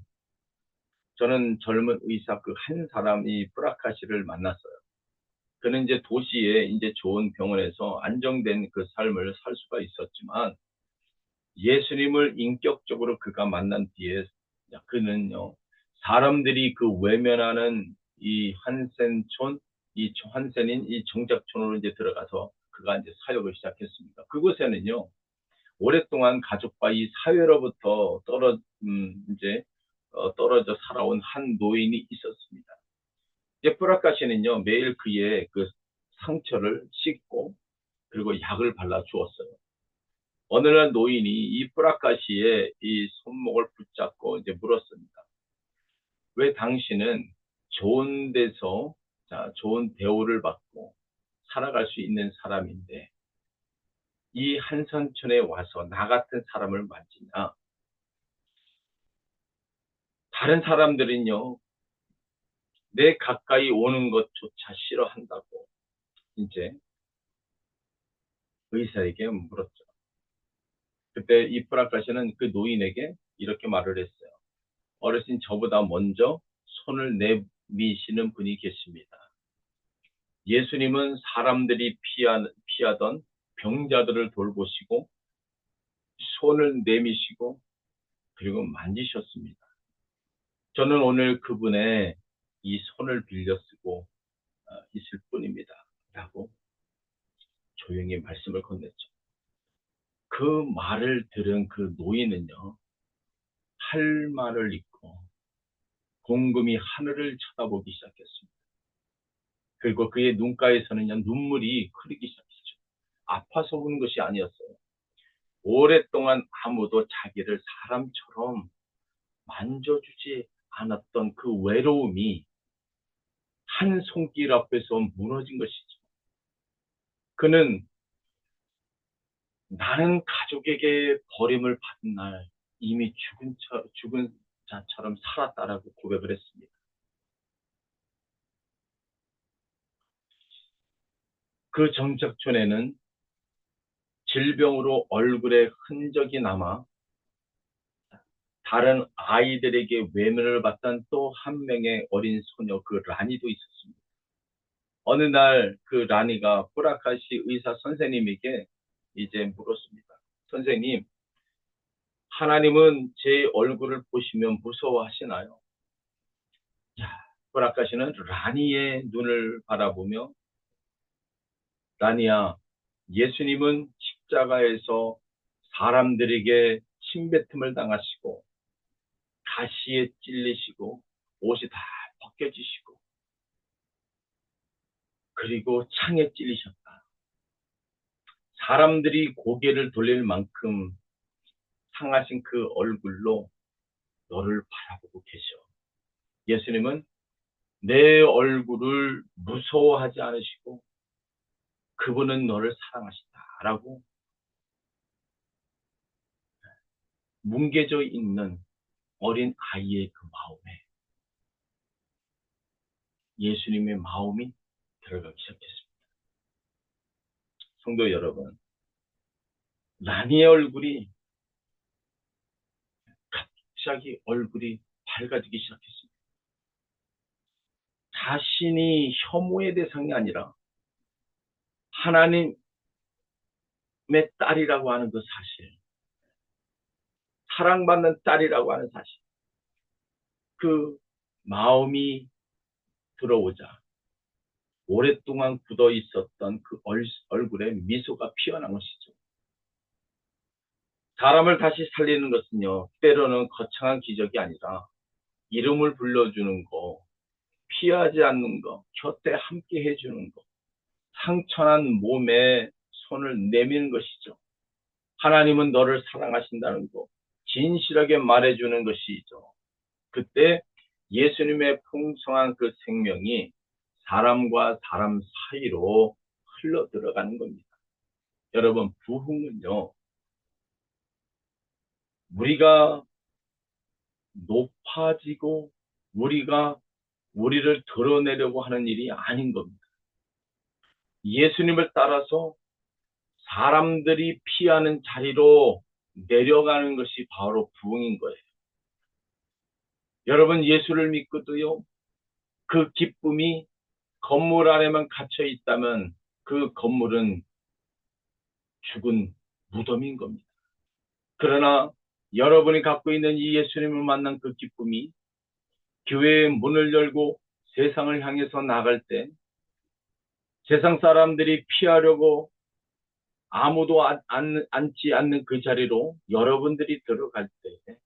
저는 젊은 의사 그 한 사람이 프라카시를 만났어요. 그는 이제 도시에 이제 좋은 병원에서 안정된 그 삶을 살 수가 있었지만 예수님을 인격적으로 그가 만난 뒤에 그는요, 사람들이 그 외면하는 이 한센촌, 이 한센인 이 정착촌으로 이제 들어가서 그가 이제 사역을 시작했습니다. 그곳에는요, 오랫동안 가족과 이 사회로부터 떨어져 살아온 한 노인이 있었습니다. 이제 뿌라카시는요, 매일 그의 그 상처를 씻고 그리고 약을 발라 주었어요. 어느 날 노인이 이 뿌라카시의 이 손목을 붙잡고 이제 물었습니다. 왜 당신은 좋은 데서 좋은 대우를 받고 살아갈 수 있는 사람인데 이 한산촌에 와서 나 같은 사람을 만지냐? 다른 사람들은요, 내 가까이 오는 것조차 싫어한다고 이제 의사에게 물었죠. 그때 이 프라카시는 그 노인에게 이렇게 말을 했어요. 어르신, 저보다 먼저 손을 내미시는 분이 계십니다. 예수님은 사람들이 피하던 병자들을 돌보시고 손을 내미시고 그리고 만지셨습니다. 저는 오늘 그분의 이 손을 빌려 쓰고 있을 뿐입니다. 라고 조용히 말씀을 건넸죠. 그 말을 들은 그 노인은요, 할 말을 잊고 곰곰이 하늘을 쳐다보기 시작했습니다. 그리고 그의 눈가에서는요, 눈물이 흐르기 시작했죠. 아파서 우는 것이 아니었어요. 오랫동안 아무도 자기를 사람처럼 만져주지 않았던 그 외로움이 한 손길 앞에서 무너진 것이죠. 그는 나는 가족에게 버림을 받은 날 이미 죽은 자처럼 살았다라고 고백을 했습니다. 그 정착촌에는 질병으로 얼굴에 흔적이 남아 다른 아이들에게 외면을 받던 또 한 명의 어린 소녀 그 라니도 있었습니다. 어느 날 그 라니가 프라카시 의사 선생님에게 이제 물었습니다. 선생님, 하나님은 제 얼굴을 보시면 무서워하시나요? 자, 프라카시는 라니의 눈을 바라보며, 라니야, 예수님은 십자가에서 사람들에게 침뱉음을 당하시고 가시에 찔리시고 옷이 다 벗겨지시고 그리고 창에 찔리셨다. 사람들이 고개를 돌릴 만큼 상하신 그 얼굴로 너를 바라보고 계셔. 예수님은 내 얼굴을 무서워하지 않으시고 그분은 너를 사랑하신다라고 뭉개져 있는 어린 아이의 그 마음에 예수님의 마음이 들어가기 시작했습니다. 성도 여러분, 라니의 얼굴이 갑자기 얼굴이 밝아지기 시작했습니다. 자신이 혐오의 대상이 아니라 하나님의 딸이라고 하는 그 사실, 사랑받는 딸이라고 하는 사실, 그 마음이 들어오자 오랫동안 굳어 있었던 그 얼굴에 미소가 피어난 것이죠. 사람을 다시 살리는 것은요, 때로는 거창한 기적이 아니라 이름을 불러주는 거, 피하지 않는 거, 곁에 함께 해주는 거, 상처난 몸에 손을 내미는 것이죠. 하나님은 너를 사랑하신다는 거, 진실하게 말해주는 것이죠. 그때 예수님의 풍성한 그 생명이 사람과 사람 사이로 흘러 들어가는 겁니다. 여러분, 부흥은요, 우리가 높아지고 우리를 드러내려고 하는 일이 아닌 겁니다. 예수님을 따라서 사람들이 피하는 자리로 내려가는 것이 바로 부흥인 거예요. 여러분, 예수를 믿고도요, 그 기쁨이 건물 안에만 갇혀 있다면 그 건물은 죽은 무덤인 겁니다. 그러나 여러분이 갖고 있는 이 예수님을 만난 그 기쁨이 교회의 문을 열고 세상을 향해서 나갈 때 세상 사람들이 피하려고 아무도 앉지 않는 그 자리로 여러분들이 들어갈 때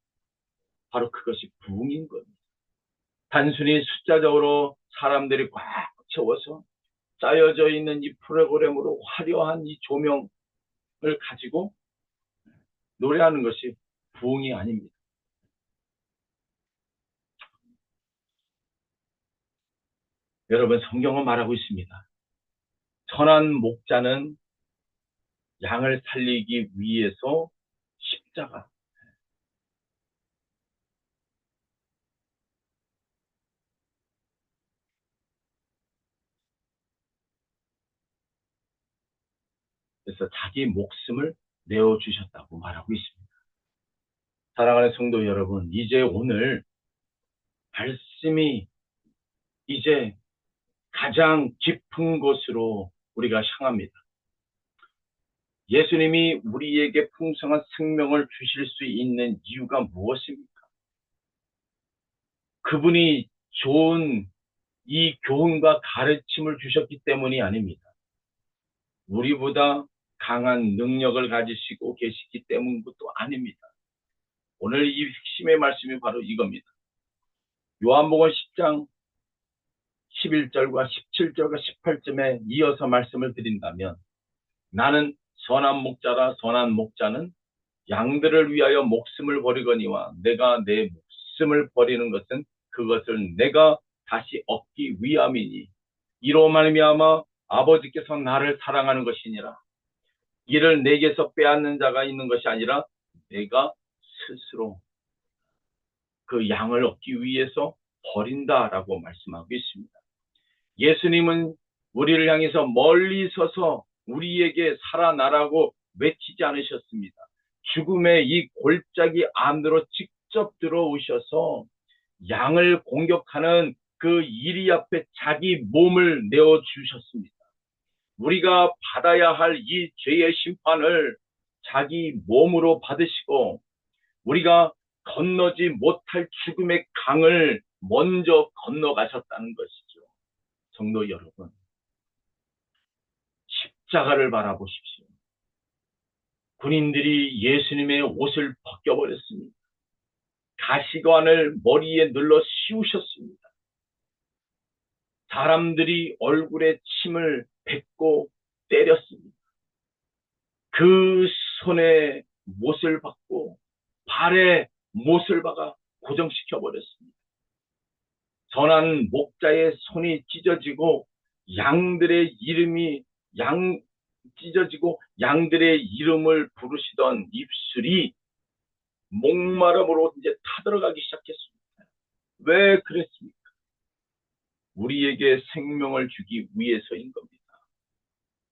바로 그것이 부흥인 겁니다. 단순히 숫자적으로 사람들이 꽉 채워서 짜여져 있는 이 프로그램으로 화려한 이 조명을 가지고 노래하는 것이 부흥이 아닙니다. 여러분, 성경은 말하고 있습니다. 선한 목자는 양을 살리기 위해서 십자가. 그래서 자기 목숨을 내어주셨다고 말하고 있습니다. 사랑하는 성도 여러분, 이제 오늘 말씀이 이제 가장 깊은 곳으로 우리가 향합니다. 예수님이 우리에게 풍성한 생명을 주실 수 있는 이유가 무엇입니까? 그분이 좋은 이 교훈과 가르침을 주셨기 때문이 아닙니다. 우리보다 강한 능력을 가지시고 계시기 때문도 아닙니다. 오늘 이 핵심의 말씀이 바로 이겁니다. 요한복음 10장 11절과 17절과 18절에 이어서 말씀을 드린다면, 나는 선한 목자라. 선한 목자는 양들을 위하여 목숨을 버리거니와 내가 내 목숨을 버리는 것은 그것을 내가 다시 얻기 위함이니, 이로 말미암아 아버지께서 나를 사랑하는 것이니라. 이를 내게서 빼앗는 자가 있는 것이 아니라 내가 스스로 그 양을 얻기 위해서 버린다라고 말씀하고 있습니다. 예수님은 우리를 향해서 멀리 서서 우리에게 살아나라고 외치지 않으셨습니다. 죽음의 이 골짜기 안으로 직접 들어오셔서 양을 공격하는 그 이리 앞에 자기 몸을 내어주셨습니다. 우리가 받아야 할 이 죄의 심판을 자기 몸으로 받으시고, 우리가 건너지 못할 죽음의 강을 먼저 건너가셨다는 것이죠. 성도 여러분, 십자가를 바라보십시오. 군인들이 예수님의 옷을 벗겨버렸습니다. 가시관을 머리에 눌러 씌우셨습니다. 사람들이 얼굴에 침을 뱉고 때렸습니다. 그 손에 못을 박고 발에 못을 박아 고정시켜버렸습니다. 선한 목자의 손이 찢어지고 양들의 이름이 찢어지고 양들의 이름을 부르시던 입술이 목마름으로 이제 타들어가기 시작했습니다. 왜 그랬습니까? 우리에게 생명을 주기 위해서인 겁니다.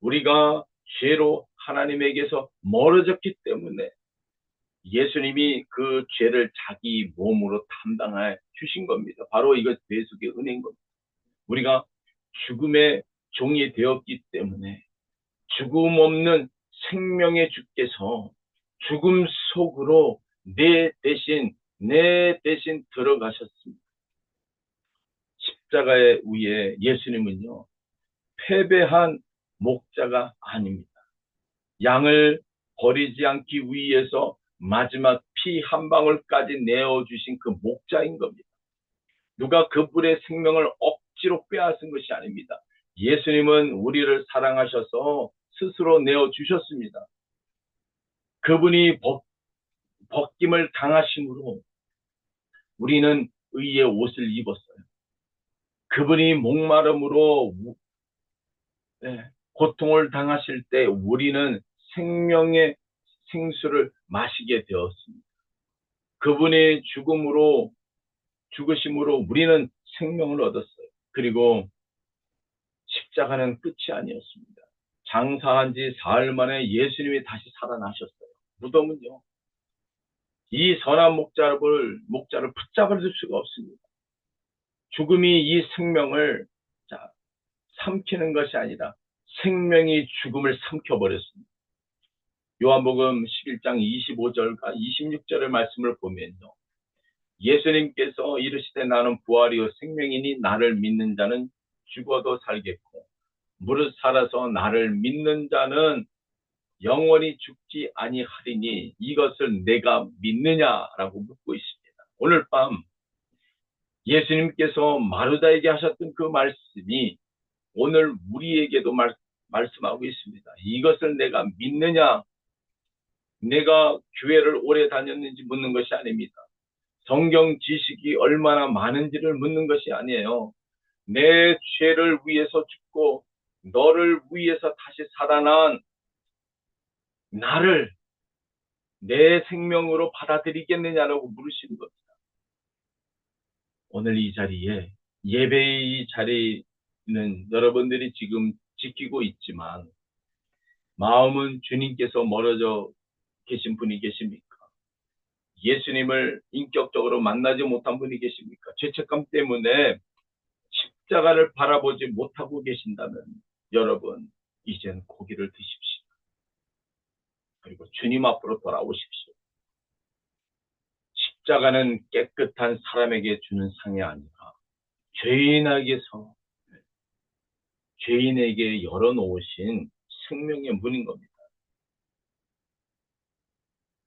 우리가 죄로 하나님에게서 멀어졌기 때문에 예수님이 그 죄를 자기 몸으로 담당해 주신 겁니다. 바로 이것 대속의 은혜인 겁니다. 우리가 죽음의 종이 되었기 때문에 죽음 없는 생명의 주께서 죽음 속으로 내 대신 들어가셨습니다. 십자가에 의해 예수님은요, 패배한 목자가 아닙니다. 양을 버리지 않기 위해서 마지막 피 한 방울까지 내어주신 그 목자인 겁니다. 누가 그분의 생명을 억지로 빼앗은 것이 아닙니다. 예수님은 우리를 사랑하셔서 스스로 내어주셨습니다. 그분이 벗김을 당하심으로 우리는 의의 옷을 입었어요. 그분이 목마름으로 고통을 당하실 때 우리는 생명의 생수를 마시게 되었습니다. 그분의 죽으심으로 우리는 생명을 얻었어요. 그리고 십자가는 끝이 아니었습니다. 장사한 지 사흘 만에 예수님이 다시 살아나셨어요. 무덤은요, 이 선한 목자를 붙잡을 수가 없습니다. 죽음이 이 생명을 삼키는 것이 아니라 생명이 죽음을 삼켜버렸습니다. 요한복음 11장 25절과 26절의 말씀을 보면요, 예수님께서 이르시되 나는 부활이요 생명이니 나를 믿는 자는 죽어도 살겠고 무릇 살아서 나를 믿는 자는 영원히 죽지 아니하리니 이것을 내가 믿느냐라고 묻고 있습니다. 오늘 밤 예수님께서 마르다에게 하셨던 그 말씀이 오늘 우리에게도 말씀하고 있습니다. 이것을 내가 믿느냐? 내가 교회를 오래 다녔는지 묻는 것이 아닙니다. 성경 지식이 얼마나 많은지를 묻는 것이 아니에요. 내 죄를 위해서 죽고 너를 위해서 다시 살아난 나를 내 생명으로 받아들이겠느냐라고 물으시는 겁니다. 오늘 이 자리에, 예배의 이 자리는 여러분들이 지금 지키고 있지만 마음은 주님께서 멀어져 계신 분이 계십니까? 예수님을 인격적으로 만나지 못한 분이 계십니까? 죄책감 때문에 십자가를 바라보지 못하고 계신다면 여러분, 이젠 고기를 드십시오. 그리고 주님 앞으로 돌아오십시오. 십자가는 깨끗한 사람에게 주는 상이 아니라 죄인에게 열어놓으신 생명의 문인 겁니다.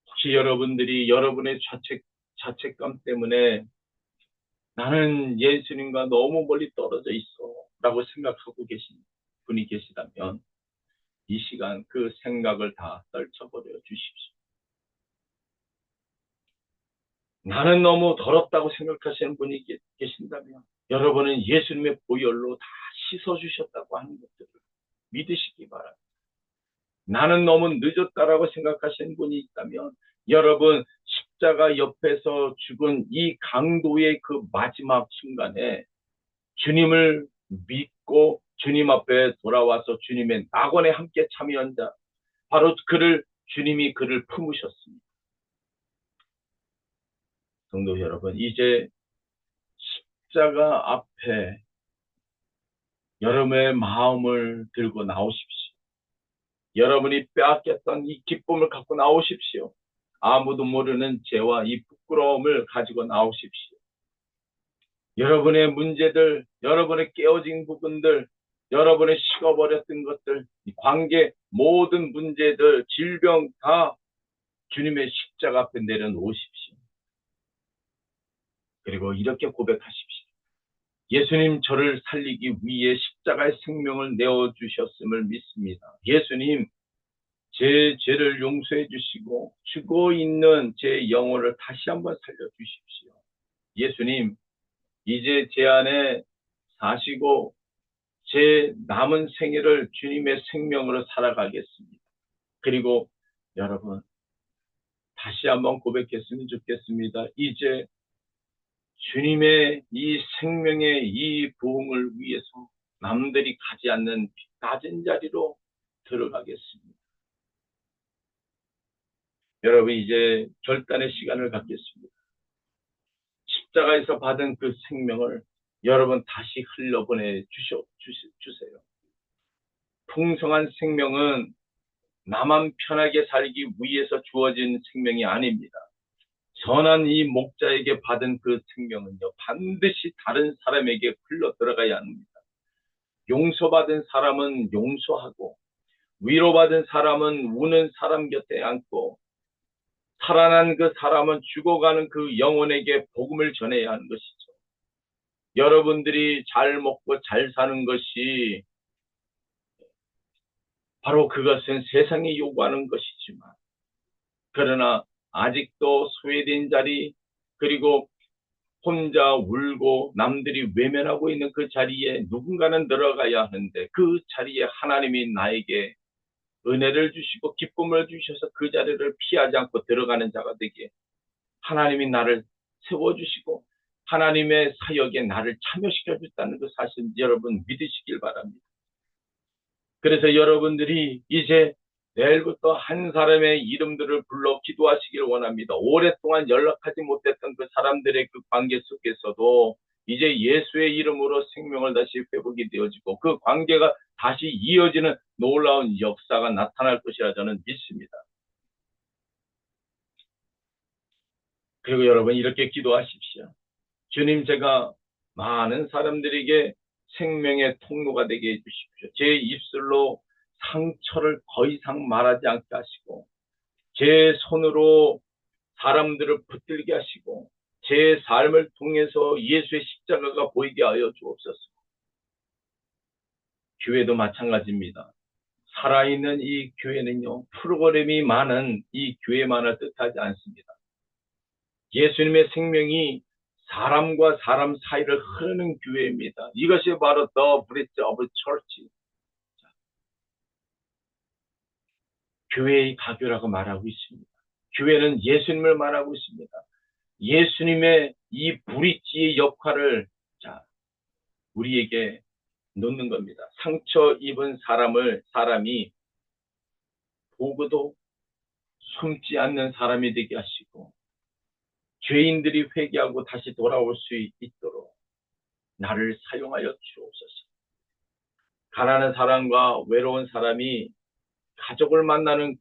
혹시 여러분들이 여러분의 자책감 때문에 나는 예수님과 너무 멀리 떨어져 있어 라고 생각하고 계신 분이 계시다면 이 시간 그 생각을 다 떨쳐버려 주십시오. 나는 너무 더럽다고 생각하시는 분이 계신다면 여러분은 예수님의 보혈로 다 씻어주셨다고 하는 것들을 믿으시기 바랍니다. 나는 너무 늦었다라고 생각하시는 분이 있다면 여러분, 십자가 옆에서 죽은 이 강도의 그 마지막 순간에 주님을 믿고 주님 앞에 돌아와서 주님의 낙원에 함께 참여한 자, 바로 주님이 그를 품으셨습니다. 성도 여러분, 이제 십자가 앞에 여러분의 마음을 들고 나오십시오. 여러분이 빼앗겼던 이 기쁨을 갖고 나오십시오. 아무도 모르는 죄와 이 부끄러움을 가지고 나오십시오. 여러분의 문제들, 여러분의 깨어진 부분들, 여러분의 식어버렸던 것들, 관계 모든 문제들, 질병 다 주님의 십자가 앞에 내려놓으십시오. 그리고 이렇게 고백하십시오. 예수님, 저를 살리기 위해 십자가의 생명을 내어주셨음을 믿습니다. 예수님, 제 죄를 용서해 주시고 죽어 있는 제 영혼을 다시 한번 살려주십시오. 예수님, 이제 제 안에 사시고 제 남은 생애를 주님의 생명으로 살아가겠습니다. 그리고 여러분, 다시 한번 고백했으면 좋겠습니다. 이제 주님의 이 생명의 이 부흥을 위해서 남들이 가지 않는 낮은 자리로 들어가겠습니다. 여러분, 이제 결단의 시간을 갖겠습니다. 십자가에서 받은 그 생명을 여러분 다시 흘려보내 주세요. 풍성한 생명은 나만 편하게 살기 위해서 주어진 생명이 아닙니다. 선한 이 목자에게 받은 그 생명은요, 반드시 다른 사람에게 흘러 들어가야 합니다. 용서받은 사람은 용서하고, 위로받은 사람은 우는 사람 곁에 앉고, 살아난 그 사람은 죽어가는 그 영혼에게 복음을 전해야 하는 것이죠. 여러분들이 잘 먹고 잘 사는 것이 바로 그것은 세상이 요구하는 것이지만, 그러나 아직도 소외된 자리, 그리고 혼자 울고 남들이 외면하고 있는 그 자리에 누군가는 들어가야 하는데, 그 자리에 하나님이 나에게 은혜를 주시고 기쁨을 주셔서 그 자리를 피하지 않고 들어가는 자가 되게 하나님이 나를 세워주시고 하나님의 사역에 나를 참여시켜 줬다는 그 사실 여러분 믿으시길 바랍니다. 그래서 여러분들이 이제 내일부터 한 사람의 이름들을 불러 기도하시길 원합니다. 오랫동안 연락하지 못했던 그 사람들의 그 관계 속에서도 이제 예수의 이름으로 생명을 다시 회복이 되어지고 그 관계가 다시 이어지는 놀라운 역사가 나타날 것이라 저는 믿습니다. 그리고 여러분 이렇게 기도하십시오. 주님, 제가 많은 사람들에게 생명의 통로가 되게 해주십시오. 제 입술로 상처를 더 이상 말하지 않게 하시고 제 손으로 사람들을 붙들게 하시고 제 삶을 통해서 예수의 십자가가 보이게 하여 주옵소서. 교회도 마찬가지입니다. 살아있는 이 교회는요, 프로그램이 많은 이 교회만을 뜻하지 않습니다. 예수님의 생명이 사람과 사람 사이를 흐르는 교회입니다. 이것이 바로 The Bridge of Church. 교회의 가교라고 말하고 있습니다. 교회는 예수님을 말하고 있습니다. 예수님의 이 브릿지의 역할을 자, 우리에게 놓는 겁니다. 상처 입은 사람이 보고도 숨지 않는 사람이 되게 하시고, 죄인들이 회개하고 다시 돌아올 수 있도록 나를 사용하여 주옵소서. 가난한 사람과 외로운 사람이 가족을 만나는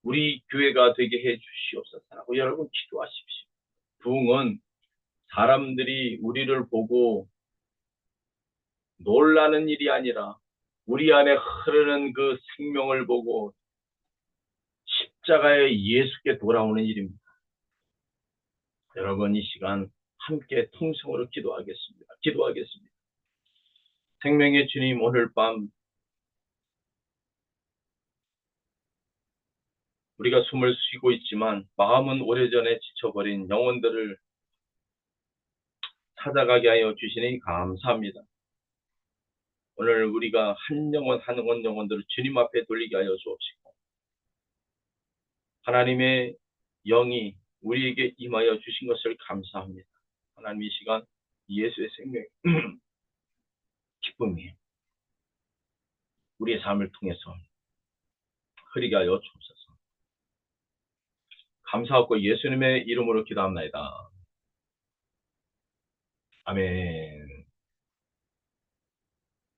우리 교회가 되게 해 주시옵소서라고 여러분 기도하십시오. 부흥은 사람들이 우리를 보고 놀라는 일이 아니라 우리 안에 흐르는 그 생명을 보고 십자가의 예수께 돌아오는 일입니다. 여러분 이 시간 함께 통성으로 기도하겠습니다. 생명의 주님, 오늘 밤 우리가 숨을 쉬고 있지만 마음은 오래전에 지쳐버린 영혼들을 찾아가게 하여 주시니 감사합니다. 오늘 우리가 한 영혼 한 영혼들을 주님 앞에 돌리게 하여 주옵시고, 하나님의 영이 우리에게 임하여 주신 것을 감사합니다. 하나님 이 시간 예수의 생명 기쁨이 우리의 삶을 통해서 흐리게 하여 주옵소서. 감사하고 예수님의 이름으로 기도합니다. 아멘.